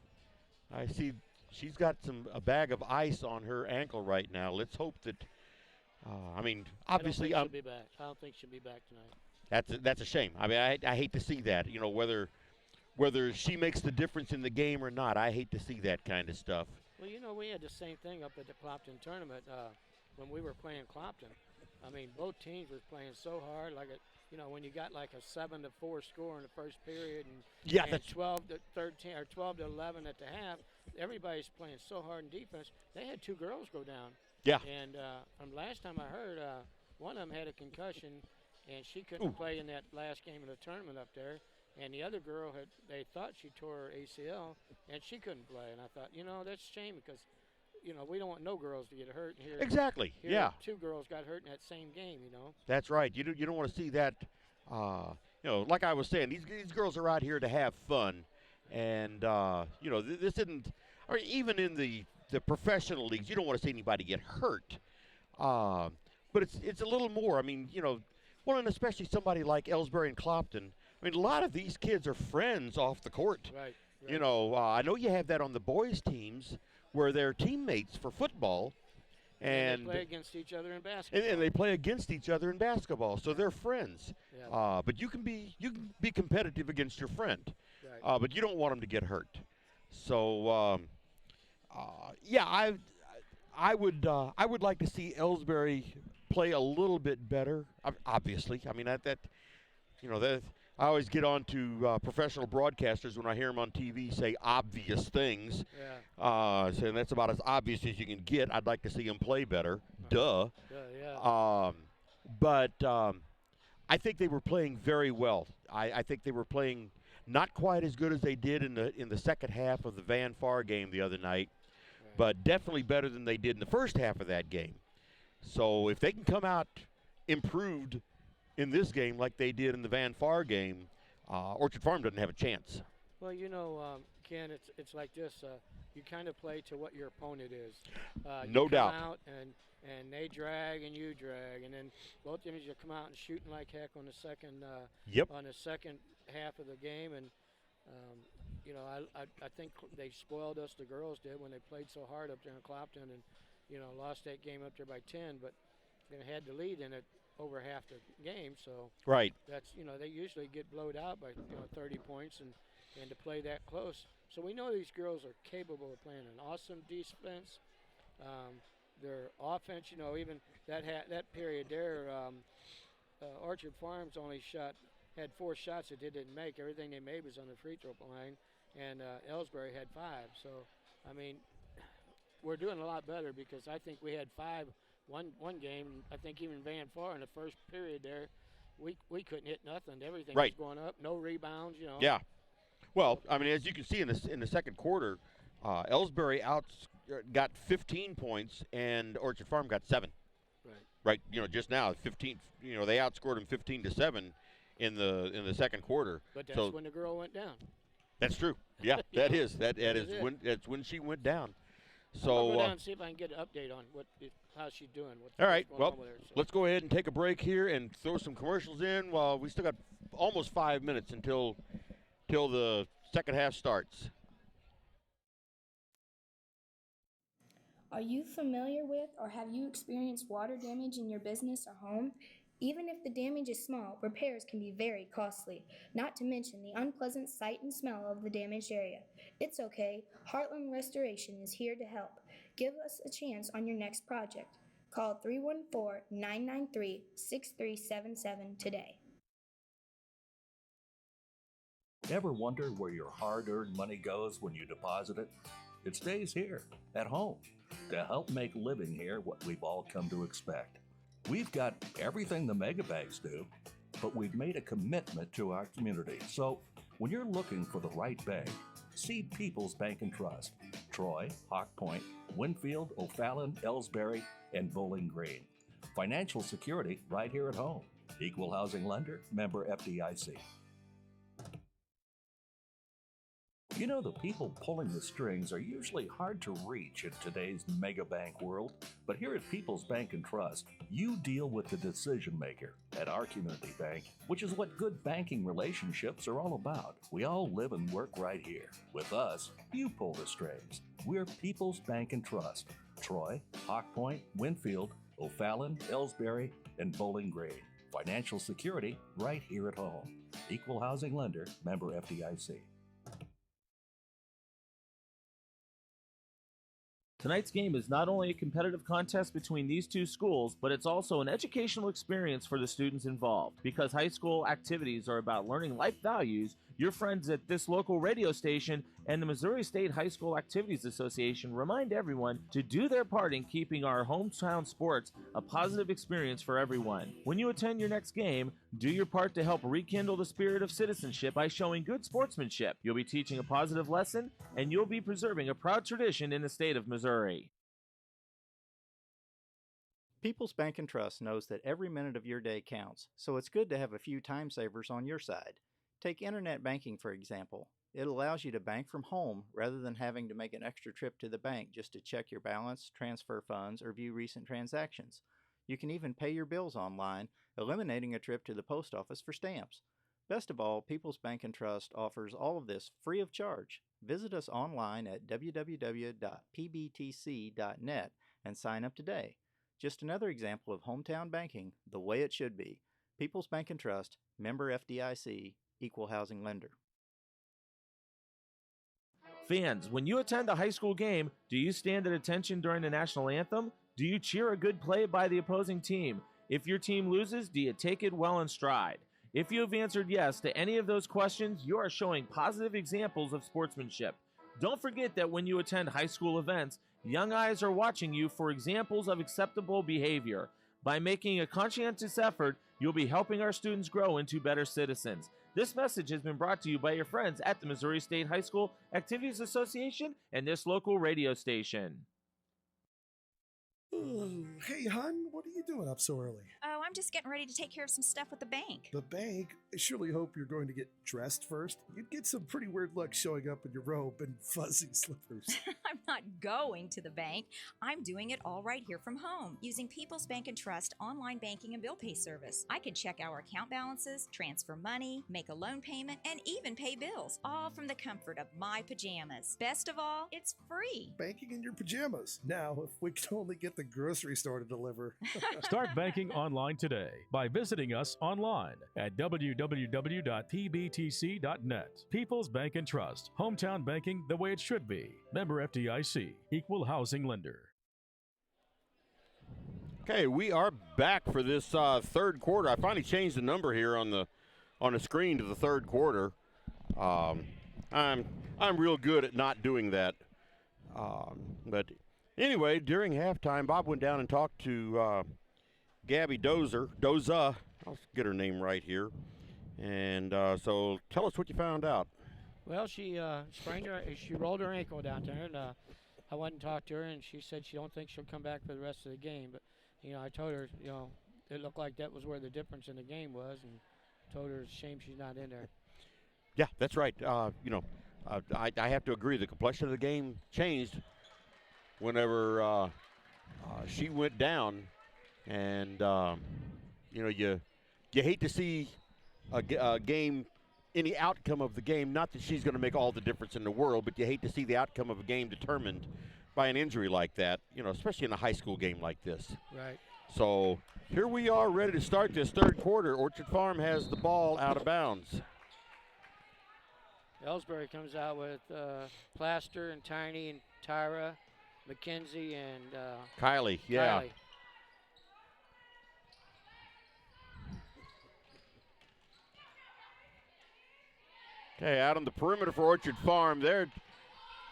I see she's got a bag of ice on her ankle right now. Let's hope that. Obviously, I don't think she'll be back tonight. That's a shame. I mean, I hate to see that. Whether she makes the difference in the game or not, I hate to see that kind of stuff. Well, we had the same thing up at the Clopton tournament when we were playing Clopton. I mean, both teams were playing so hard, when you got like a 7-4 score in the first period and that's 12 to 13 or 12 to 11 at the half, everybody's playing so hard in defense. They had 2 girls go down. Yeah. And from last time I heard, one of them had a concussion, and she couldn't play in that last game of the tournament up there. And the other girl they thought she tore her ACL, and she couldn't play. And I thought, that's a shame because, we don't want no girls to get hurt. And Exactly. Yeah. 2 girls got hurt in that same game. That's right. You don't want to see that. Like I was saying, these girls are out here to have fun, and this isn't. Or even in the professional leagues, you don't want to see anybody get hurt. But it's a little more. I mean, and especially somebody like Elsberry and Clopton. I mean, a lot of these kids are friends off the court. Right. I know you have that on the boys' teams where they're teammates for football. And they play against each other in basketball. And they play against each other in basketball, so they're friends. Yeah. But you can be competitive against your friend. Right. But you don't want them to get hurt. So, I would like to see Elsberry play a little bit better. Obviously, I mean that I always get on to professional broadcasters when I hear them on TV say obvious things. Yeah. So that's about as obvious as you can get. I'd like to see them play better. Duh. Yeah. but I think they were playing very well. I think they were playing not quite as good as they did in the second half of the Van Far game the other night, but definitely better than they did in the first half of that game. So if they can come out improved in this game like they did in the Van Far game, Orchard Farm doesn't have a chance. Well, Ken, it's like this. You kind of play to what your opponent is. No you doubt. come out and they drag and you drag, and then both teams you come out and shooting like heck on the second on the second half of the game, and I think they spoiled us. The girls did when they played so hard up there in Clopton, and lost that game up there by 10, but they had the lead in it over half the game. So right, that's they usually get blowed out by 30 points, and to play that close. So we know these girls are capable of playing an awesome defense. Their offense, even that period there, Orchard Farms only had 4 shots that they didn't make. Everything they made was on the free throw line, and Elsberry had 5. So, I mean, we're doing a lot better because I think we had 5 one game. I think even Van Far in the first period there, we couldn't hit nothing. Everything was going up, no rebounds. Yeah. Well, I mean, as you can see in the second quarter, Elsberry got 15 points and Orchard Farm got 7. Right. Just now 15. They outscored them 15-7 in the second quarter. But that's when the girl went down. That's true. Yeah, that's when she went down. So I'll go down and see if I can get an update on how she's doing. All right. Well, let's go ahead and take a break here and throw some commercials in while we still got almost 5 minutes until the second half starts. Are you familiar with or have you experienced water damage in your business or home? Even if the damage is small, repairs can be very costly, not to mention the unpleasant sight and smell of the damaged area. It's okay. Heartland Restoration is here to help. Give us a chance on your next project. Call 314-993-6377 today. Ever wonder where your hard-earned money goes when you deposit it? It stays here, at home, to help make living here what we've all come to expect. We've got everything the mega banks do, but we've made a commitment to our community. So when you're looking for the right bank, see People's Bank and Trust, Troy, Hawk Point, Winfield, O'Fallon, Elsberry, and Bowling Green. Financial security right here at home. Equal housing lender, member FDIC. The people pulling the strings are usually hard to reach in today's mega bank world, but here at People's Bank and Trust, you deal with the decision maker at our community bank, which is what good banking relationships are all about. We all live and work right here. With us, you pull the strings. We're People's Bank and Trust, Troy, Hawk Point, Winfield, O'Fallon, Elsberry, and Bowling Green. Financial security right here at home. Equal housing lender, member FDIC. Tonight's game is not only a competitive contest between these two schools, but it's also an educational experience for the students involved. Because high school activities are about learning life values, your friends at this local radio station and the Missouri State High School Activities Association remind everyone to do their part in keeping our hometown sports a positive experience for everyone. When you attend your next game, do your part to help rekindle the spirit of citizenship by showing good sportsmanship. You'll be teaching a positive lesson, and you'll be preserving a proud tradition in the state of Missouri. People's Bank and Trust knows that every minute of your day counts, so it's good to have a few time savers on your side. Take internet banking, for example. It allows you to bank from home rather than having to make an extra trip to the bank just to check your balance, transfer funds, or view recent transactions. You can even pay your bills online, eliminating a trip to the post office for stamps. Best of all, People's Bank and Trust offers all of this free of charge. Visit us online at www.pbtc.net and sign up today. Just another example of hometown banking the way it should be. People's Bank and Trust, member FDIC, equal housing lender. Fans, when you attend a high school game, do you stand at attention during the national anthem? Do you cheer a good play by the opposing team? If your team loses, do you take it well in stride? If you have answered yes to any of those questions, you are showing positive examples of sportsmanship. Don't forget that when you attend high school events, young eyes are watching you for examples of acceptable behavior. By making a conscientious effort, you'll be helping our students grow into better citizens. This message has been brought to you by your friends at the Missouri State High School Activities Association and this local radio station. Hey, hon, what are you doing up so early? Oh, I'm just getting ready to take care of some stuff with the bank. The bank? I surely hope you're going to get dressed first. You'd get some pretty weird luck showing up in your robe and fuzzy slippers. I'm not going to the bank. I'm doing it all right here from home using People's Bank and Trust online banking and bill pay service. I can check our account balances, transfer money, make a loan payment, and even pay bills, all from the comfort of my pajamas. Best of all, it's free. Banking in your pajamas. Now, if we could only get the grocery store to deliver. Start banking online today by visiting us online at www.pbtc.net. People's Bank and Trust. Hometown banking the way it should be. Member FDIC. Equal housing lender. Okay, we are back for this third quarter. I finally changed the number here on the screen to the third quarter. I'm real good at not doing that. But anyway, during halftime, Bob went down and talked to Gabby Doza. I'll get her name right here. And so tell us what you found out. Well, she rolled her ankle down there, and I went and talked to her, and she said she don't think she'll come back for the rest of the game. But I told her, it looked like that was where the difference in the game was, and told her it's a shame she's not in there. Yeah, that's right. I have to agree. The complexion of the game changed whenever she went down, and you hate to see a game, any outcome of the game. Not that she's going to make all the difference in the world, but you hate to see the outcome of a game determined by an injury like that. Especially in a high school game like this. Right. So here we are, ready to start this third quarter. Orchard Farm has the ball out of bounds. Elsberry comes out with Plaster and Tiny and Tyra, Mackenzie and Kylie, yeah. Kylie. Okay, out on the perimeter for Orchard Farm.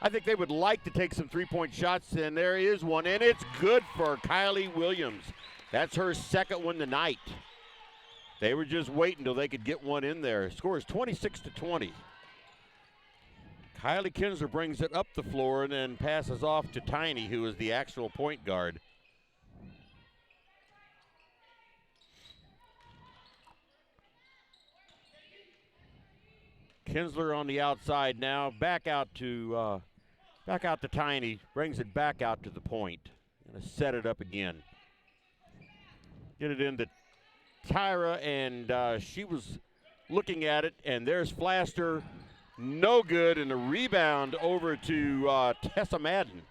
I think they would like to take some three-point shots, and there is one, and it's good for Kylie Williams. That's her second one tonight. They were just waiting until they could get one in there. Score is 26-20. Kylie Kinsler brings it up the floor and then passes off to Tiny, who is the actual point guard. Kinsler on the outside now, back out to Tiny, brings it back out to the point. Gonna set it up again. Get it into Tyra, and she was looking at it, and there's Flaster, no good, and a rebound over to Tessa Madden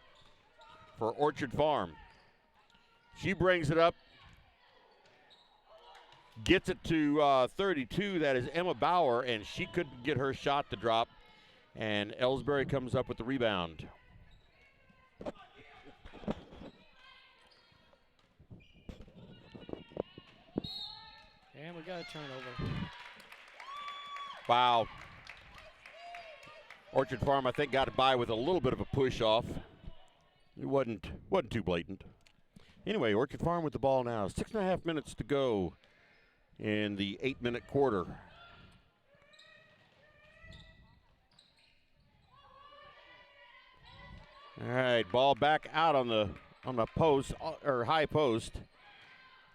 for Orchard Farm. She brings it up, gets it to 32. That is Emma Bauer, and she couldn't get her shot to drop. And Elsberry comes up with the rebound. And we got a turnover. Wow. Orchard Farm, I think, got it by with a little bit of a push off. It wasn't too blatant. Anyway, Orchard Farm with the ball now. 6.5 minutes to go in the 8-minute quarter. All right, ball back out on the post, or high post.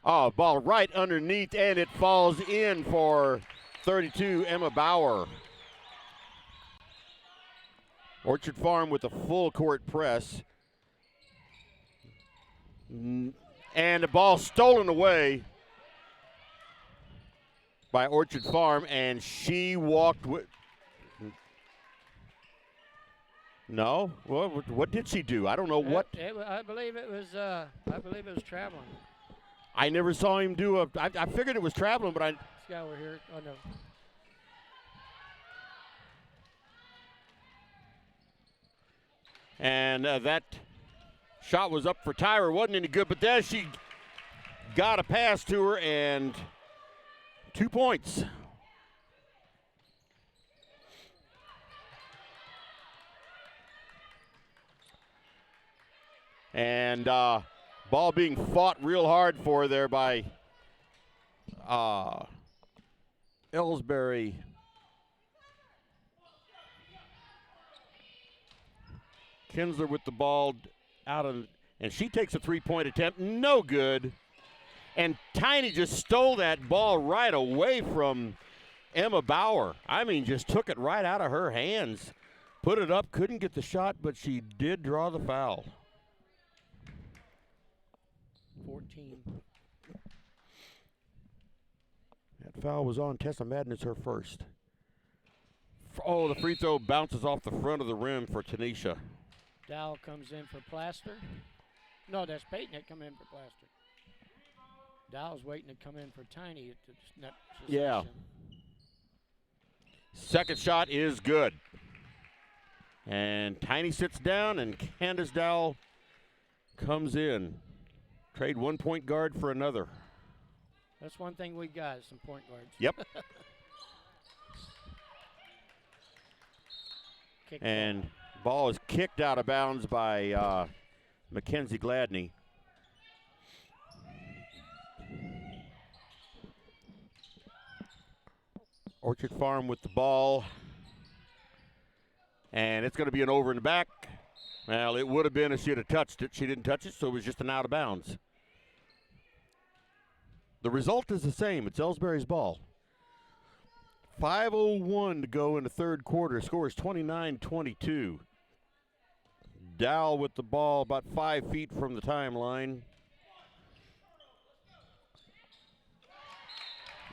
Oh, ball right underneath, and it falls in for 32, Emma Bauer. Orchard Farm with a full court press. And the ball stolen away by Orchard Farm, and she walked with. No, what did she do? I don't know what. I believe it was traveling. I never saw him do a. I figured it was traveling, but I. This guy over here. Oh no. And that shot was up for Tyra. Wasn't any good, but then she got a pass to her and 2 points. And Ball being fought real hard for there by Elsberry. Kinsler with the ball out of, and she takes a three-point attempt, no good. And Tiny just stole that ball right away from Emma Bauer. I mean, just took it right out of her hands. Put it up, couldn't get the shot, but she did draw the foul. 14. That foul was on Tessa Madden. It's her first. Oh, the free throw bounces off the front of the rim for Tanisha. Dow comes in for Plaster. No, that's Peyton that come in for Plaster. Dow's waiting to come in for Tiny at the net position. Yeah. Second shot is good. And Tiny sits down, and Candace Dow comes in. Trade one point guard for another. That's one thing we got is some point guards. Yep. Kick And ball is kicked out of bounds by Mackenzie Gladney. Orchard Farm with the ball. And it's going to be an over and back. Well, it would have been if she had touched it. She didn't touch it, so it was just an out of bounds. The result is the same. It's Elsberry's ball. 5:01 to go in the third quarter. Score is 29-22. Dow with the ball about 5 feet from the timeline.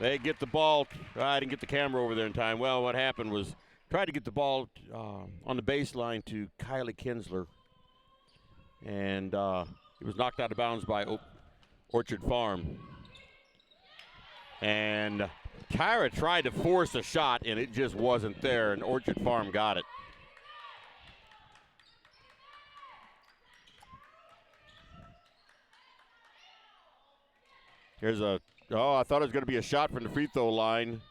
They get the ball. I didn't get the camera over there in time. Well, what happened was tried to get the ball on the baseline to Kylie Kinsler. And it was knocked out of bounds by Orchard Farm. And Tyra tried to force a shot, and it just wasn't there, and Orchard Farm got it. Here's a, I thought it was going to be a shot from the free throw line.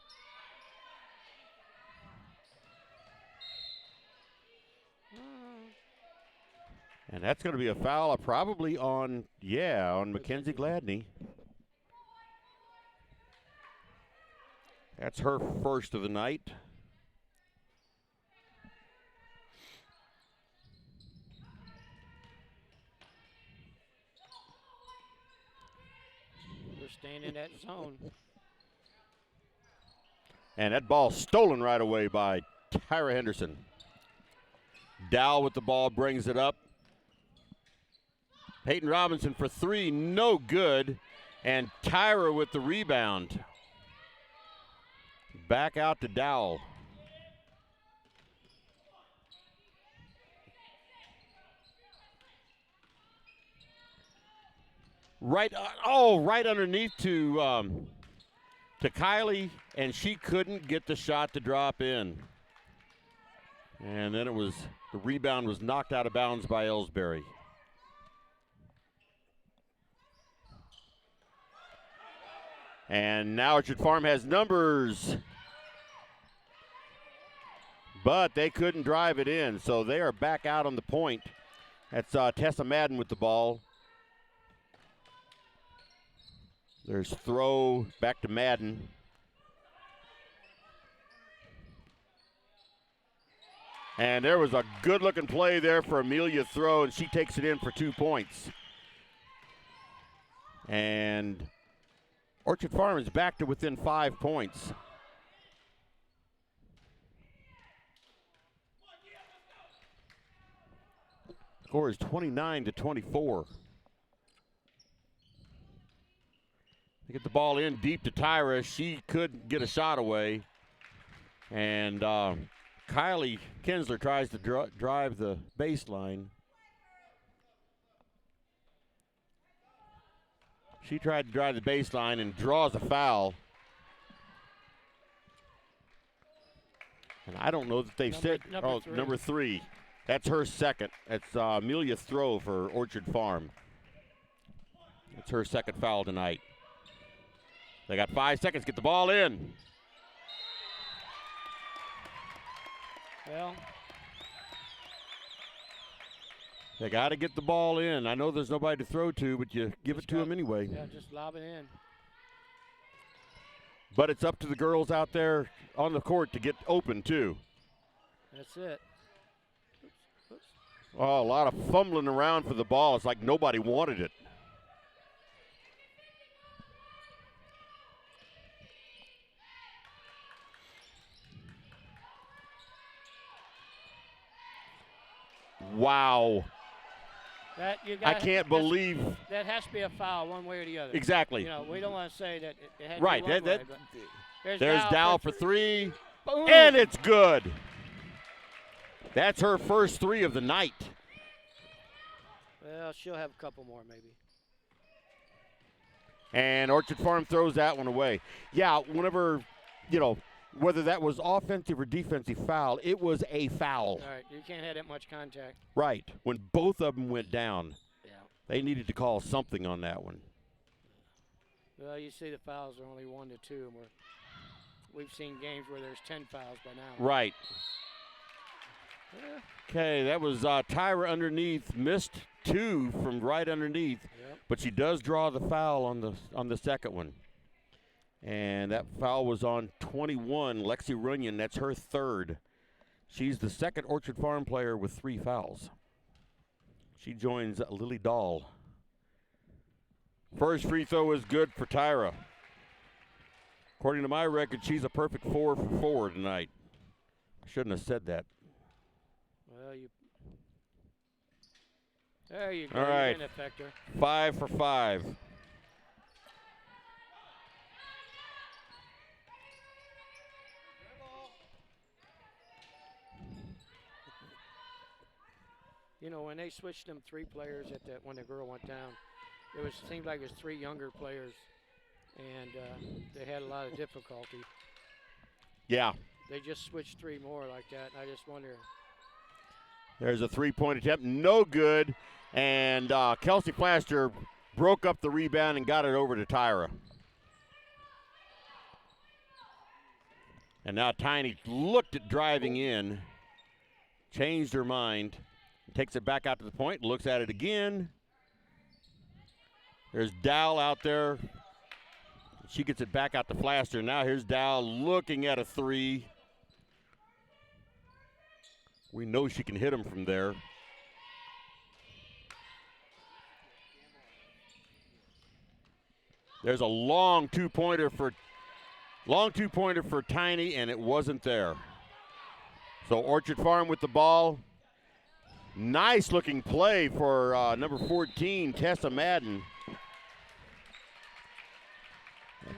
And that's going to be a foul probably on Mackenzie Gladney. That's her first of the night. We're staying in that zone. And that ball stolen right away by Tyra Henderson. Dow with the ball brings it up. Peyton Robinson for three, no good. And Tyra with the rebound. Back out to Dow. Right underneath to Kylie, and she couldn't get the shot to drop in. And then the rebound was knocked out of bounds by Elsberry. And now Orchard Farm has numbers. But they couldn't drive it in, so they are back out on the point. That's Tessa Madden with the ball. There's throw back to Madden. And there was a good-looking play there for Amelia Throw, and she takes it in for 2 points. And Orchard Farm is back to within 5 points. Score is 29-24. They get the ball in deep to Tyra. She couldn't get a shot away. And Kylie Kinsler tries to drive the baseline. She tried to drive the baseline and draws a foul. And I don't know that they've said, number three. That's her second. That's Amelia Throw for Orchard Farm. That's her second foul tonight. They got 5 seconds, get the ball in. Well, They got to get the ball in. I know there's nobody to throw to, but you give it to them anyway. Yeah, just lob it in. But it's up to the girls out there on the court to get open, too. That's it. Oh, a lot of fumbling around for the ball. It's like nobody wanted it. Wow. I can't believe. That has to be a foul one way or the other. Exactly. You know, we don't want to say that it had right. to be one way, but there's Dow for three. Boom. And it's good. That's her first 3 of the night. Well, she'll have a couple more maybe. And Orchard Farm throws that one away. Yeah, whenever, whether that was offensive or defensive foul, it was a foul. All right, you can't have that much contact. Right. When both of them went down, yeah, they needed to call something on that one. Well, you see the fouls are only 1 to 2, and we've seen games where there's 10 fouls by now. Right. Okay, that was Tyra underneath, missed 2 from right underneath, but she does draw the foul on the second one. And that foul was on 21, Lexi Runyon. That's her 3rd. She's the second Orchard Farm player with 3 fouls. She joins Lily Dahl. First free throw is good for Tyra. According to my record, she's a perfect 4 for 4 tonight. I shouldn't have said that. Well, there you go. All right. You didn't affect her. 5 for 5. You know, when they switched them 3 players when the girl went down, seemed like it was 3 younger players, and they had a lot of difficulty. Yeah. They just switched 3 more like that, and I just wonder. There's a 3-point attempt, no good, and Kelsey Plaster broke up the rebound and got it over to Tyra. And now Tiny looked at driving in, changed her mind, takes it back out to the point, looks at it again. There's Dow out there. She gets it back out to Plaster. Now here's Dow looking at a 3. We know she can hit him from there. There's a long two-pointer for Tiny, and it wasn't there. So Orchard Farm with the ball. Nice looking play for number 14, Tessa Madden.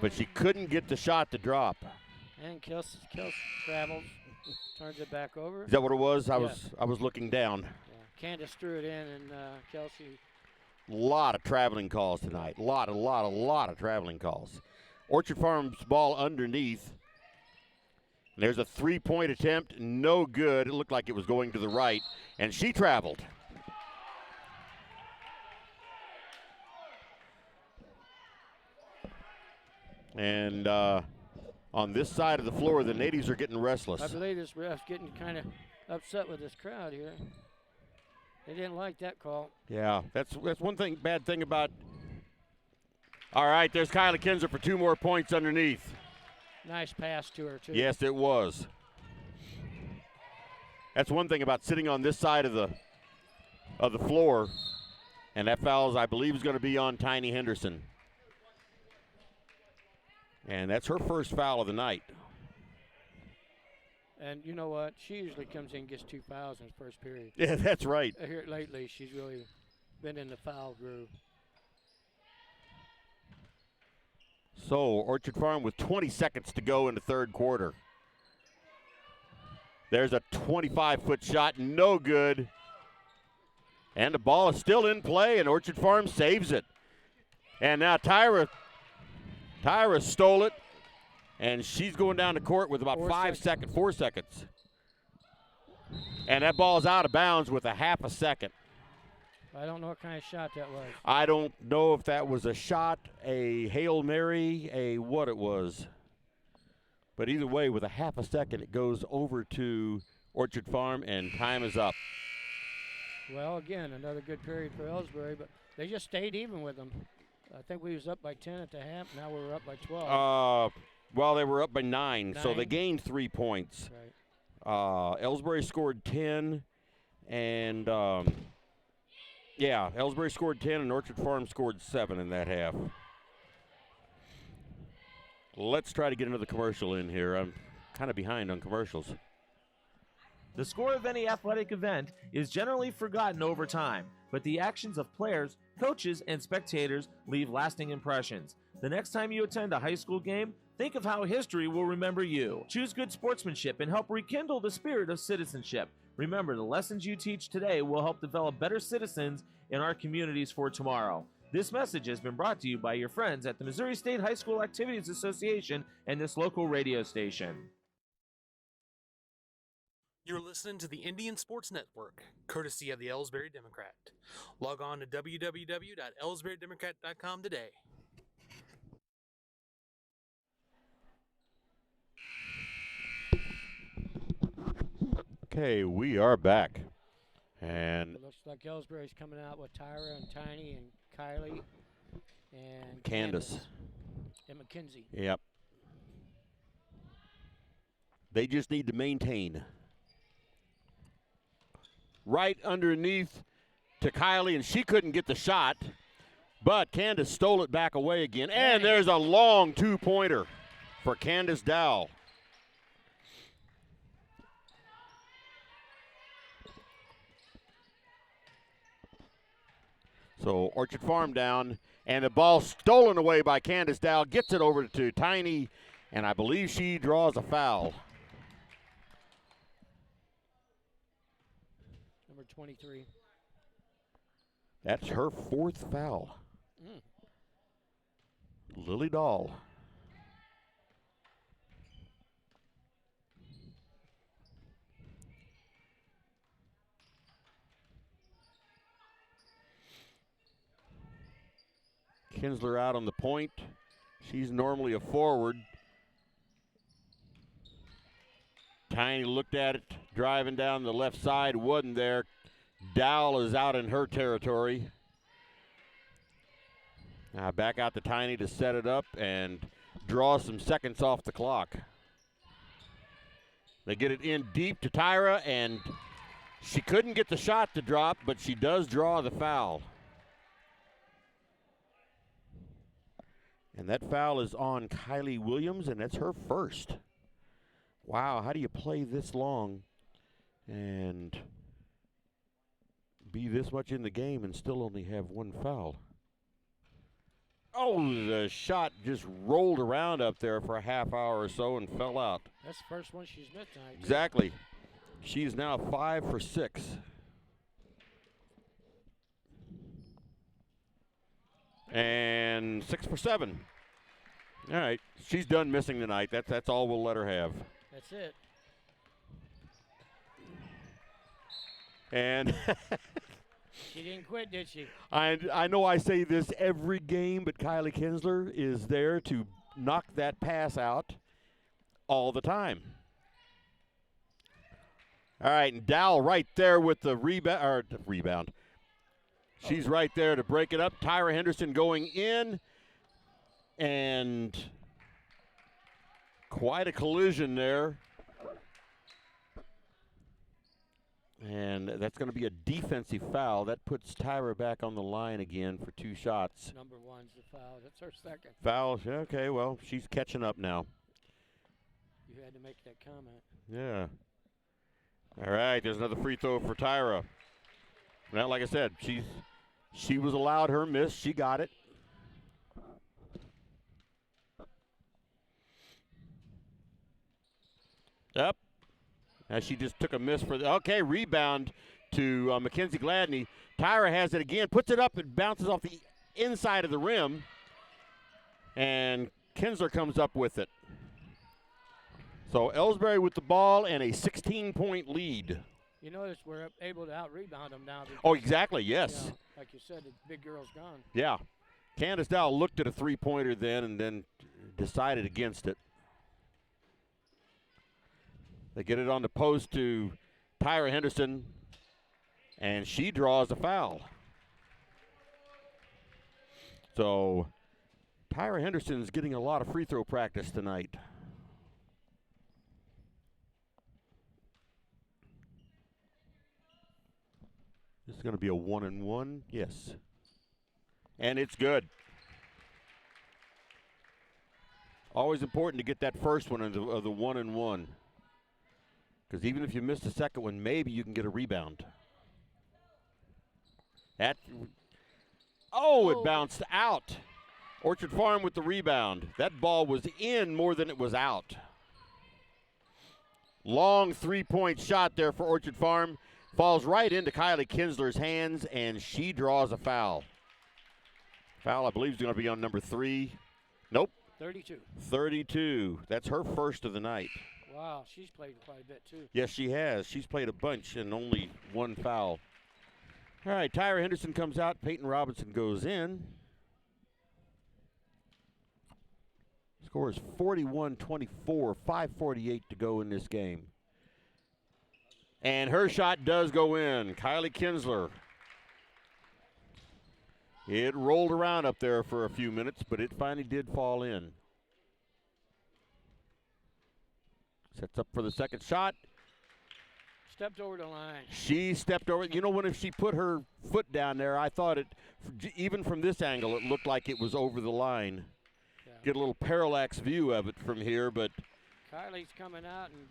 But she couldn't get the shot to drop. And Kelsey travels, turns it back over. Is that what it was? I Yeah. was looking down. Yeah. Candace threw it in, and Kelsey. A lot of traveling calls tonight. A lot of traveling calls. Orchard Farm's ball underneath. And there's a 3-point attempt, no good. It looked like it was going to the right, and she traveled. And on this side of the floor, the natives are getting restless. I believe this ref's getting kind of upset with this crowd here. They didn't like that call. Yeah, that's one bad thing about. All right, there's Kylie Kinzer for 2 more points underneath. Nice pass to her, too. Yes, it was. That's one thing about sitting on this side of the floor. And that foul, I believe, is going to be on Tiny Henderson. And that's her first foul of the night. And you know what? She usually comes in and gets 2 fouls in the first period. Yeah, that's right. Here lately, she's really been in the foul groove. So Orchard Farm with 20 seconds to go in the third quarter. There's a 25-foot shot, no good. And the ball is still in play, and Orchard Farm saves it. And now Tyra stole it, and she's going down the court with about 4 seconds. And that ball's out of bounds with a half a second. I don't know what kind of shot that was. I don't know if that was a shot, a Hail Mary, what it was. But either way, with a half a second, it goes over to Orchard Farm, and time is up. Well, again, another good period for Elsberry, but they just stayed even with them. I think we was up by 10 at the half. Now we're up by 12. Well, they were up by 9, so they 9. gained 3 points. Right. Elsberry scored 10, and Elsberry scored 10, and Orchard Farm scored 7 in that half. Let's try to get another commercial in here. I'm kind of behind on commercials. The score of any athletic event is generally forgotten over time, but the actions of players, coaches, and spectators leave lasting impressions. The next time you attend a high school game, think of how history will remember you. Choose good sportsmanship and help rekindle the spirit of citizenship. Remember, the lessons you teach today will help develop better citizens in our communities for tomorrow. This message has been brought to you by your friends at the Missouri State High School Activities Association and this local radio station. You're listening to the Indian Sports Network, courtesy of the Elsberry Democrat. Log on to www.elsberrydemocrat.com today. Okay, we are back. And It looks like Elsberry's coming out with Tyra and Tiny and Kylie and Candace. And McKenzie. Yep. They just need to maintain. Right underneath to Kylie, and she couldn't get the shot, but Candace stole it back away again. And there's a long two-pointer for Candace Dow. So Orchard Farm down, and the ball stolen away by Candace Dow. Gets it over to Tiny, and I believe she draws a foul. Number 23. That's her 4th foul. Lily Dahl. Kinsler out on the point. She's normally a forward. Tiny looked at it, driving down the left side, wasn't there. Dowell is out in her territory. Now back out to Tiny to set it up and draw some seconds off the clock. They get it in deep to Tyra, and she couldn't get the shot to drop, but she does draw the foul. And that foul is on Kylie Williams, and that's her first. Wow, how do you play this long and be this much in the game and still only have 1 foul? Oh, the shot just rolled around up there for a half hour or so and fell out. That's the first one she's missed tonight. Exactly. She's now 5 for 6. And 6 for 7. All right, she's done missing tonight. That's all we'll let her have. That's it. And she didn't quit, did she? I know I say this every game, but Kylie Kinsler is there to knock that pass out all the time. All right, and Dowell right there with the rebound. She's right there to break it up. Tyra Henderson going in, and quite a collision there. And that's going to be a defensive foul. That puts Tyra back on the line again for 2 shots. Number 1's the foul. That's her second. Foul, okay, well, she's catching up now. You had to make that comment. Yeah. All right, there's another free throw for Tyra. Well, like I said, she was allowed her miss. She got it. Up. Now she just took a miss for the, okay, rebound to Mackenzie Gladney. Tyra has it again, puts it up and bounces off the inside of the rim. And Kinsler comes up with it. So Elsberry with the ball and a 16-point lead. You notice we're able to out-rebound them now. Oh, exactly, yes. You know, like you said, the big girl's gone. Yeah. Candace Dow looked at a three-pointer then and then decided against it. They get it on the post to Tyra Henderson. And she draws a foul. So Tyra Henderson's getting a lot of free throw practice tonight. This is going to be a 1-and-1. Yes. And it's good. Always important to get that first one of the 1-and-1. Because even if you miss the second one, maybe you can get a rebound. It bounced out. Orchard Farm with the rebound. That ball was in more than it was out. Long three-point shot there for Orchard Farm. Falls right into Kylie Kinsler's hands, and she draws a foul. Foul, I believe, is going to be on number 3. Nope. 32. That's her first of the night. Wow, she's played quite a bit, too. Yes, she has. She's played a bunch and only one foul. All right, Tyra Henderson comes out. Peyton Robinson goes in. Score is 41-24, 5:48 to go in this game. And her shot does go in. Kylie Kinsler. It rolled around up there for a few minutes, but it finally did fall in. Sets up for the second shot. Stepped over the line. She stepped over. You know, when if she put her foot down there, I thought even from this angle, it looked like it was over the line. Yeah. Get a little parallax view of it from here, but Kylie's coming out and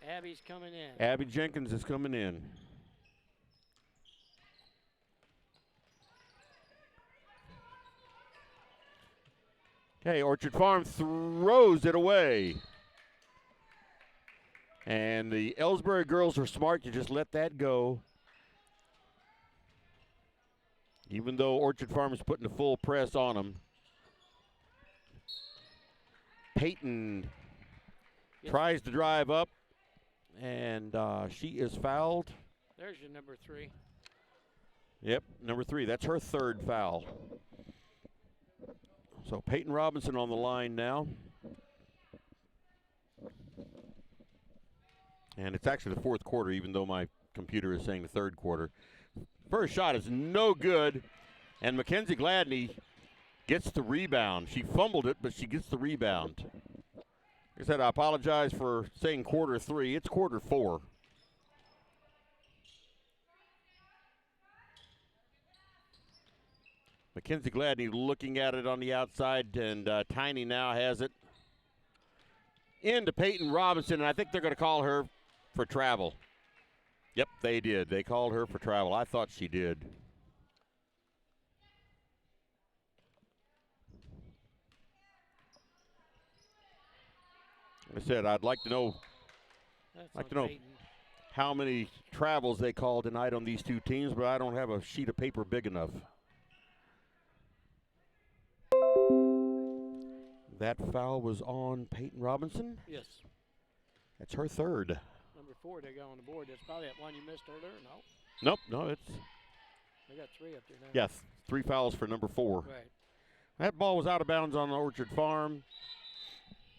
Abby's coming in. Abby Jenkins is coming in. Okay, Orchard Farm throws it away. And the Elsberry girls are smart to just let that go. Even though Orchard Farm is putting a full press on them. Peyton tries to drive up, and she is fouled. There's your number 3. Yep, number 3. That's her third foul. So Peyton Robinson on the line now. And it's actually the fourth quarter, even though my computer is saying the third quarter. First shot is no good, and Mackenzie Gladney gets the rebound. She fumbled it, but she gets the rebound. Like I said, I apologize for saying quarter 3. It's quarter 4. Mackenzie Gladney looking at it on the outside, and Tiny now has it. Into Peyton Robinson, and I think they're going to call her for travel. Yep, they did. They called her for travel. I thought she did. Like I said, I'd like to know how many travels they called tonight on these two teams, but I don't have a sheet of paper big enough. That foul was on Peyton Robinson? Yes. That's her third. Number 4 they got on the board. That's probably that one you missed earlier, no? Nope, no, it's... They got 3 up there now. Yes, 3 fouls for number 4. Right. That ball was out of bounds on Orchard Farm.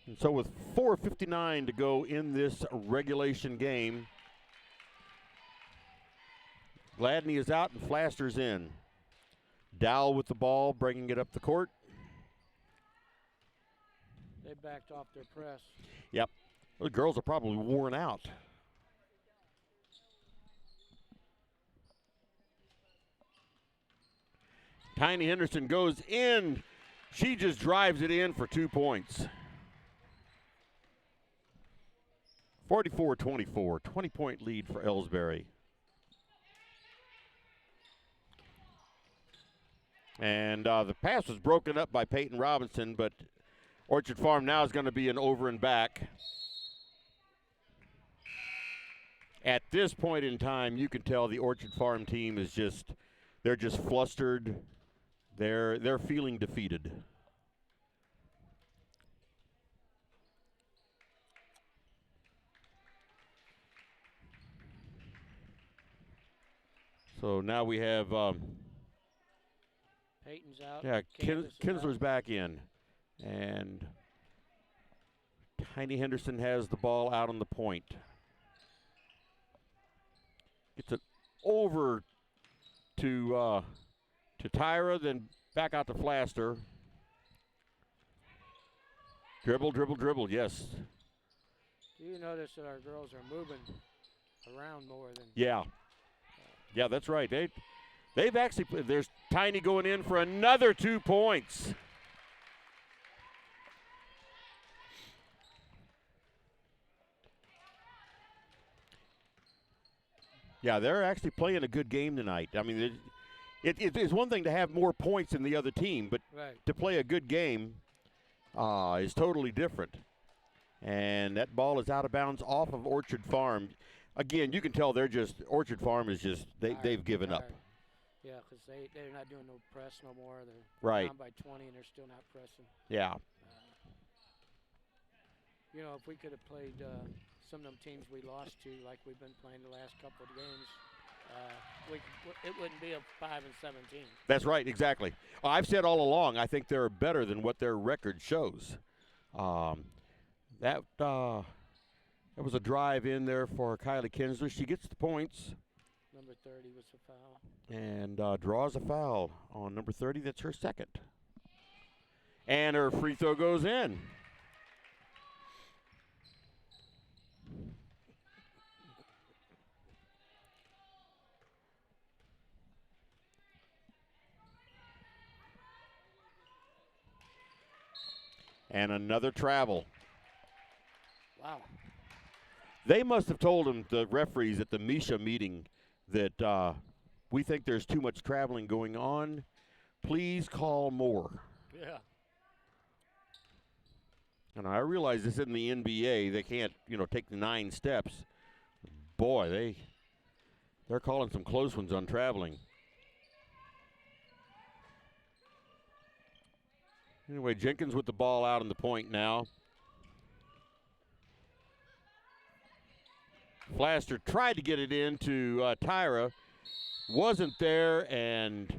And so with 4:59 to go in this regulation game, Gladney is out and Flaster's in. Dowell with the ball, bringing it up the court. They backed off their press. Yep. The girls are probably worn out. Tiny Henderson goes in. She just drives it in for 2 points. 44-24, 20-point lead for Elsberry. And the pass was broken up by Peyton Robinson, but Orchard Farm now is going to be an over and back. At this point in time, you can tell the Orchard Farm team is they're just flustered. They're feeling defeated. So now we have Peyton's out. yeah, Kinsler's out. back in. And Tiny Henderson has the ball out on the point. Gets it over to Tyra, then back out to Flaster. Dribble, dribble, dribble, yes. Do you notice that our girls are moving around more than? Yeah. Yeah, that's right. They've actually, there's Tiny going in for another 2 points. Yeah, they're actually playing a good game tonight. I mean, it's one thing to have more points than the other team, but to play a good game is totally different. And that ball is out of bounds off of Orchard Farm. Again, you can tell Orchard Farm is just, they've given up. Yeah, because they're not doing no press no more. They're down by 20 and they're still not pressing. Yeah. You know, if we could have played some of them teams we lost to, like we've been playing the last couple of games, it wouldn't be a 5-17. That's right, exactly. I've said all along, I think they're better than what their record shows. That was a drive in there for Kylie Kinsler. She gets the points. Number 30 was a foul. And draws a foul on number 30. That's her second. And her free throw goes in. And another travel. Wow. They must have told them, the referees at the Misha meeting, that we think there's too much traveling going on. Please call more. Yeah. And I realize this isn't the NBA. They can't, take the 9 steps. Boy, they're calling some close ones on traveling. Anyway, Jenkins with the ball out on the point now. Flaster tried to get it into Tyra. Wasn't there, and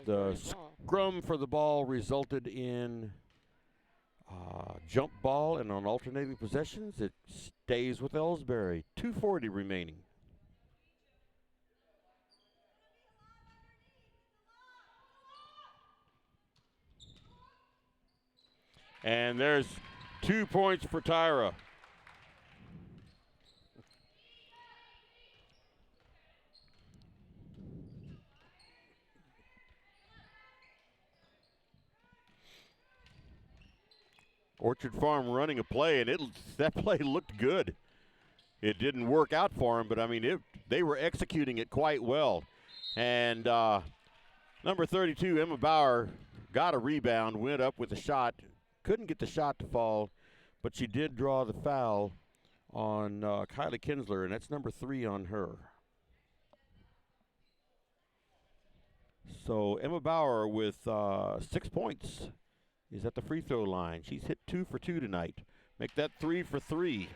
the scrum for the ball resulted in jump ball, and on alternating possessions, it stays with Elsberry. 2:40 remaining. And there's 2 points for Tyra. Orchard Farm running a play, and that play looked good. It didn't work out for them, but, I mean, they were executing it quite well. And number 32, Emma Bauer, got a rebound, went up with a shot. Couldn't get the shot to fall, but she did draw the foul on Kylie Kinsler, and that's number 3 on her. So Emma Bauer with 6 points is at the free throw line. She's hit 2 for 2 tonight. Make that 3 for 3.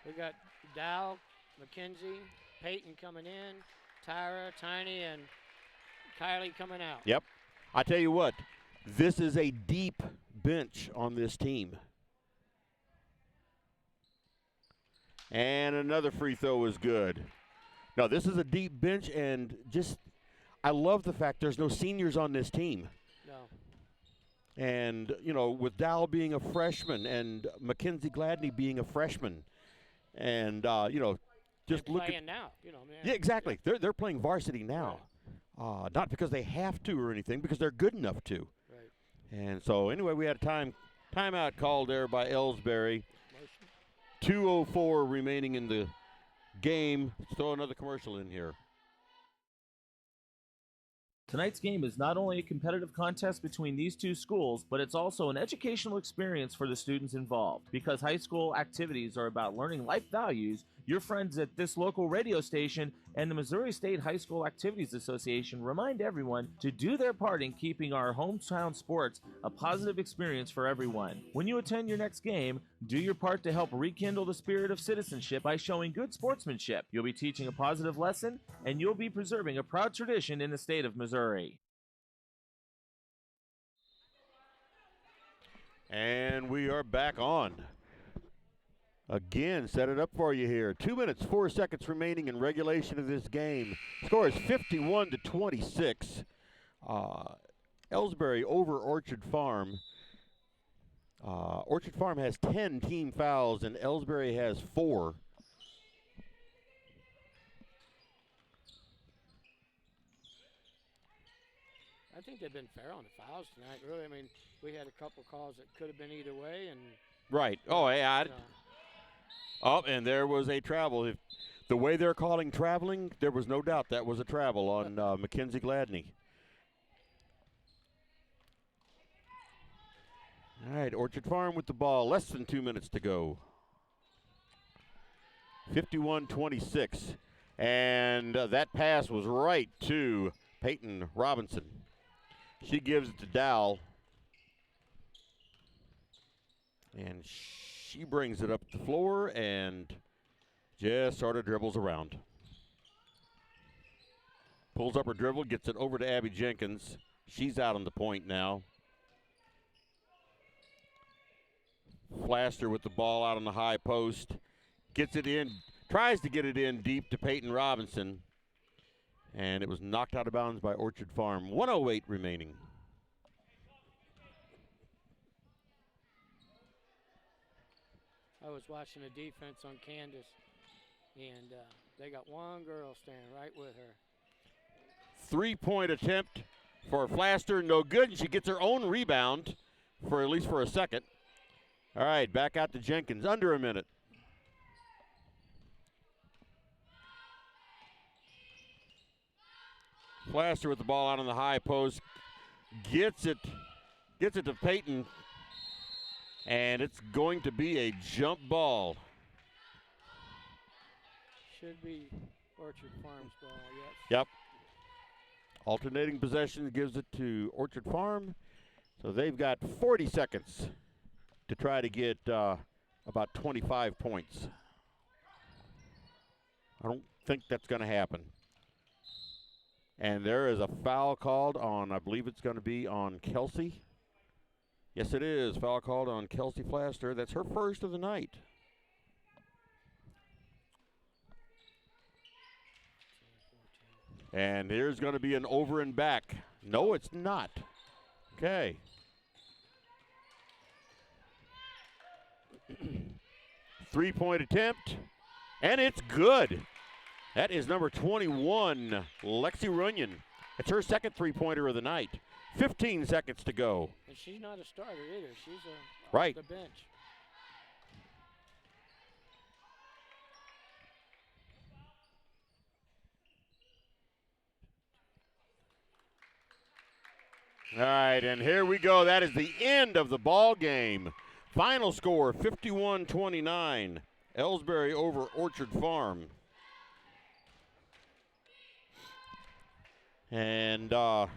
We got Dow, McKenzie, Peyton coming in, Tyra, Tiny, and Kylie coming out. Yep. I tell you what, this is a deep bench on this team. And another free throw is good. No, this is a deep bench, and I love the fact there's no seniors on this team. No. And, with Dow being a freshman and Mackenzie Gladney being a freshman, and, just look playing at now, man. Yeah, exactly. They're playing varsity now. Right. Not because they have to or anything, because they're good enough to. Right. And so, anyway, we had a timeout called there by Elsberry. 2:04 remaining in the game. Let's throw another commercial in here. Tonight's game is not only a competitive contest between these two schools, but it's also an educational experience for the students involved. Because high school activities are about learning life values, your friends at this local radio station and the Missouri State High School Activities Association remind everyone to do their part in keeping our hometown sports a positive experience for everyone. When you attend your next game, do your part to help rekindle the spirit of citizenship by showing good sportsmanship. You'll be teaching a positive lesson, and you'll be preserving a proud tradition in the state of Missouri. And we are back on. again set it up for you here. 2 minutes, 4 seconds remaining in regulation of this game. Score is 51-26. Elsberry over Orchard Farm. Orchard Farm has 10 team fouls and Elsberry has 4. I think they've been fair on the fouls tonight, really. I mean, we had a couple calls that could have been either way. And Right. Oh, yeah. Oh, and there was a travel. If the way they're calling traveling, there was no doubt that was a travel on Mackenzie Gladney. All right, Orchard Farm with the ball. Less than 2 minutes to go. 51-26. And that pass was right to Peyton Robinson. She gives it to Dow. And she brings it up the floor and just sort of dribbles around. Pulls up her dribble, gets it over to Abby Jenkins. She's out on the point now. Flaster with the ball out on the high post. Gets it in, tries to get it in deep to Peyton Robinson. And it was knocked out of bounds by Orchard Farm. 1:08 remaining. I was watching the defense on Candace, and they got one girl standing right with her. 3-point attempt for Flaster, no good, and she gets her own rebound for at least for a second. All right, back out to Jenkins, under a minute. Flaster with the ball out on the high post, gets it to Peyton, and it's going to be a jump ball. Should be Orchard Farm's ball, yes. Yep. Alternating possession gives it to Orchard Farm. So they've got 40 seconds to try to get about 25 points. I don't think that's going to happen. And there is a foul called on, I believe it's going to be on Kelsey. Yes, it is. Foul called on Kelsey Flaster. That's her first of the night. And here's going to be an over and back. No, it's not. Okay. Three-point attempt, and it's good. That is number 21, Lexi Runyon. It's her second three-pointer of the night. 15 seconds to go. And she's not a starter either. She's right. off the bench. All right, and here we go. That is the end of the ball game. Final score, 51-29. Elsberry over Orchard Farm. And the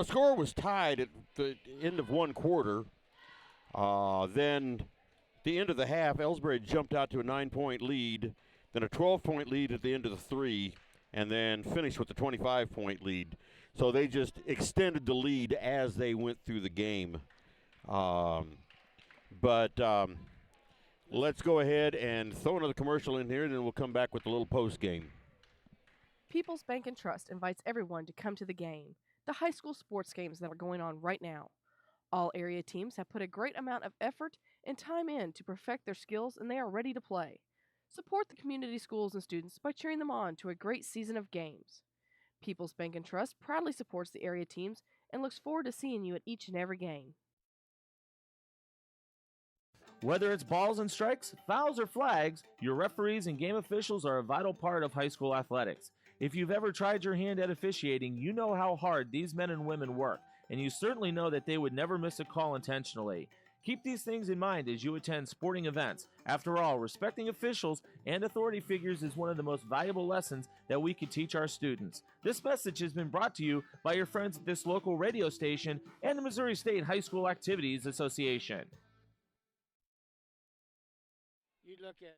score was tied at the end of one quarter. Then the end of the half, Elsberry jumped out to a 9-point lead, then a 12-point lead at the end of the three, and then finished with a 25-point lead. So they just extended the lead as they went through the game. Let's go ahead and throw another commercial in here, and then we'll come back with a little post game. People's Bank and Trust invites everyone to come to the game, the high school sports games that are going on right now. All area teams have put a great amount of effort and time in to perfect their skills, and they are ready to play. Support the community schools and students by cheering them on to a great season of games. People's Bank and Trust proudly supports the area teams and looks forward to seeing you at each and every game. Whether it's balls and strikes, fouls, or flags, your referees and game officials are a vital part of high school athletics. If you've ever tried your hand at officiating, you know how hard these men and women work, and you certainly know that they would never miss a call intentionally. Keep these things in mind as you attend sporting events. After all, respecting officials and authority figures is one of the most valuable lessons that we can teach our students. This message has been brought to you by your friends at this local radio station and the Missouri State High School Activities Association. You look at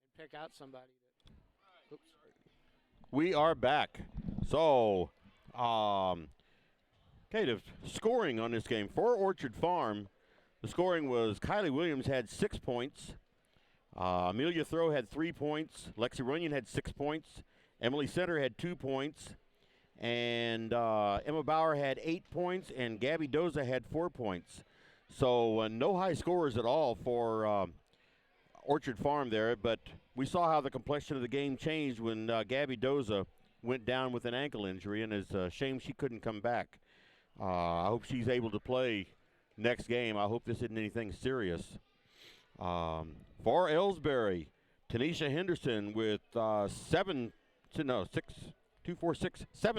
and pick out somebody that. Oops. We are back. So, okay, the scoring on this game for Orchard Farm, the scoring was Kylie Williams had 6 points. Amelia Throw had 3 points. Lexi Runyon had 6 points. Emily Center had 2 points. And Emma Bauer had 8 points. And Gabby Doza had 4 points. So no high scores at all for Orchard Farm there. But we saw how the complexion of the game changed when Gabby Doza went down with an ankle injury. And it's a shame she couldn't come back. I hope she's able to play next game. I hope this isn't anything serious. For Elsberry, Tanisha Henderson with 7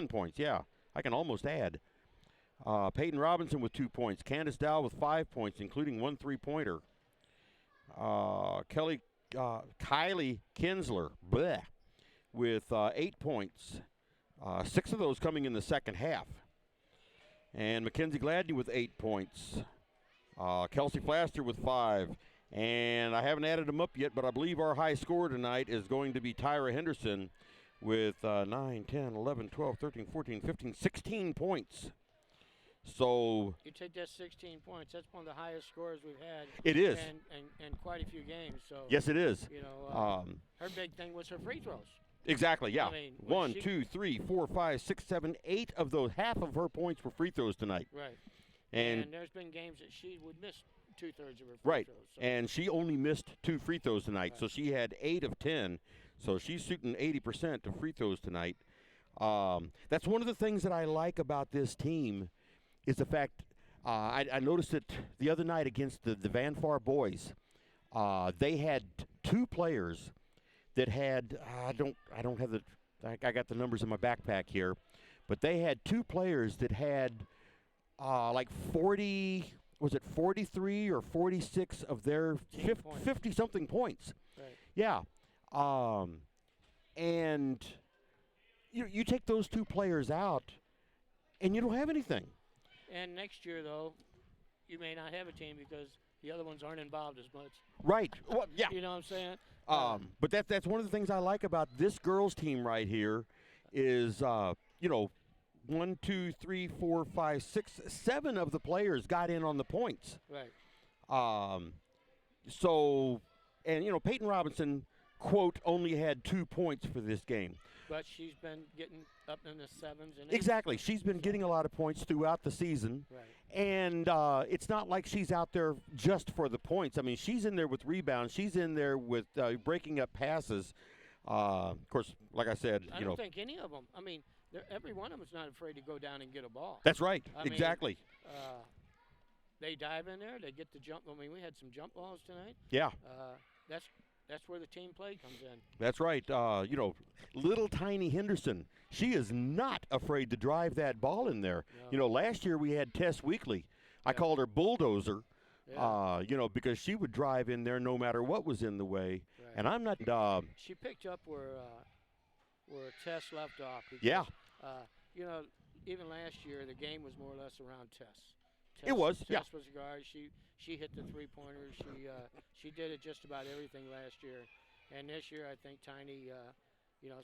points. Yeah, I can almost add. Peyton Robinson with 2 points. Candace Dow with 5 points, including 1 3-pointer. Kylie Kinsler with 8 points. 6 of those coming in the second half. And Mackenzie Gladney with 8 points. Kelsey Flaster with 5. And I haven't added them up yet, but I believe our high score tonight is going to be Tyra Henderson with 9, 10, 11, 12, 13, 14, 15, 16 points. So you take that 16 points. That's one of the highest scores we've had. It is. And quite a few games. So yes, it is. You know, her big thing was her free throws. Exactly, yeah. I mean, 1, 2, 3, 4, 5, 6, 7, 8 of those. Half of her points were free throws tonight. Right. And there's been games that she would miss 2/3 of her free right. throws. So. And she only missed 2 free throws tonight. Right. So she had 8 of 10. So she's shooting 80% of free throws tonight. That's one of the things that I like about this team is the fact I noticed it the other night against the Van Far boys. They had 2 players that had I don't have I got the numbers in my backpack here, but they had 2 players that had like 43 or 46 of their 50 something points. Right. Yeah. And you take those 2 players out and you don't have anything. And next year, though, you may not have a team because the other ones aren't involved as much. Right. Well, yeah. You know what I'm saying? But that's one of the things I like about this girls' team right here is, 1, 2, 3, 4, 5, 6, 7 of the players got in on the points. Right. So, and, Peyton Robinson, quote, only had 2 points for this game. But she's been getting up in the 7s and 8s. Exactly. She's been getting a lot of points throughout the season. Right. And it's not like she's out there just for the points. I mean, she's in there with rebounds. She's in there with breaking up passes. Of course, like I said, I don't think any of them. I mean, every one of them is not afraid to go down and get a ball. That's right. I exactly. mean, they dive in there. They get the jump. I mean, we had some jump balls tonight. Yeah. That's where the team play comes in. That's right. Little tiny Henderson, she is not afraid to drive that ball in there. No. Last year we had Tess Weekly. I called her Bulldozer, because she would drive in there no matter what was in the way. Right. And I'm not. She picked up where Tess left off. Because, yeah. Even last year the game was more or less around Tess. It was. Tess was a guard. She hit the 3-pointers. She did it just about everything last year. And this year, I think Tiny,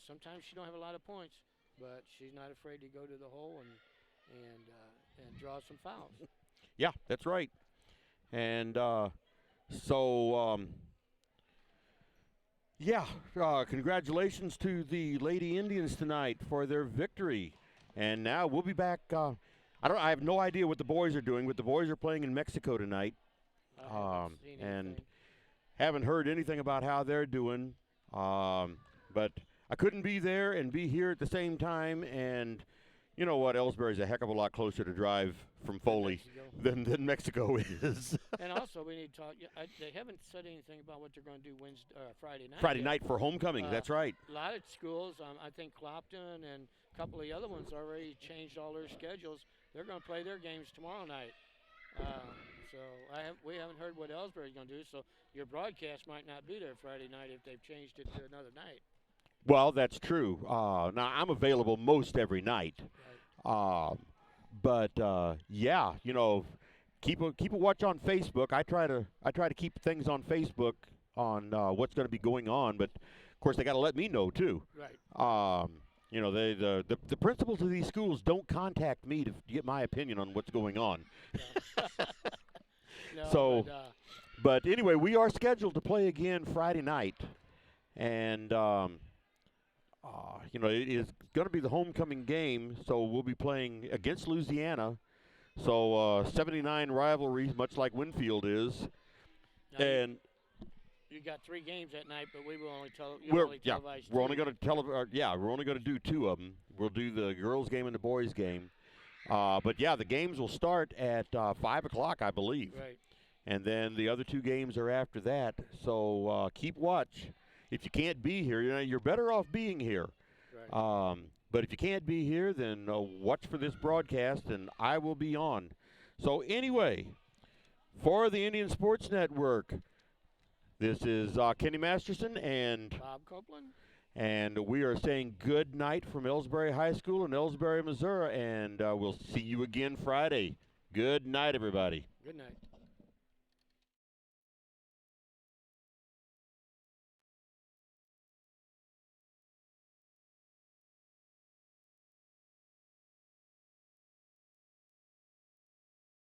sometimes she don't have a lot of points, but she's not afraid to go to the hole and draw some fouls. Yeah, that's right. And congratulations to the Lady Indians tonight for their victory. And now we'll be back. I have no idea what the boys are doing, but the boys are playing in Mexico tonight. And haven't heard anything about how they're doing. But I couldn't be there and be here at the same time. And you know what? Elsberry's a heck of a lot closer to drive from Foley than Mexico is. And also, we need to talk. They haven't said anything about what they're going to do Friday night. Friday night for homecoming. That's right. A lot of schools, I think Clopton and a couple of the other ones already changed all their schedules. They're going to play their games tomorrow night. We haven't heard what Elsberry's going to do, so your broadcast might not be there Friday night if they've changed it to another night. Well, that's true. Now, I'm available most every night. Right. Keep a watch on Facebook. I try to keep things on Facebook on what's going to be going on, but, of course, they got to let me know, too. Right. You know, the principals of these schools don't contact me to get my opinion on what's going on. No, So, but, but anyway, we are scheduled to play again Friday night, and you know, it is going to be the homecoming game, so we'll be playing against Louisiana. So 79 rivalry, much like Winfield is, now and you got 3 games that night, but we will only we're televise we're 2, only going right? to we're only going to do 2 of them. We'll do the girls' game and the boys' game. But yeah, the games will start at 5 o'clock, I believe. Right. And then the other 2 games are after that. So keep watch. If you can't be here, you know, you're better off being here. Right. But if you can't be here, then watch for this broadcast, and I will be on. So anyway, for the Indian Sports Network, this is Kenny Masterson and Bob Copeland. And we are saying good night from Elsberry High School in Elsberry, Missouri, and we'll see you again Friday. Good night, everybody. Good night.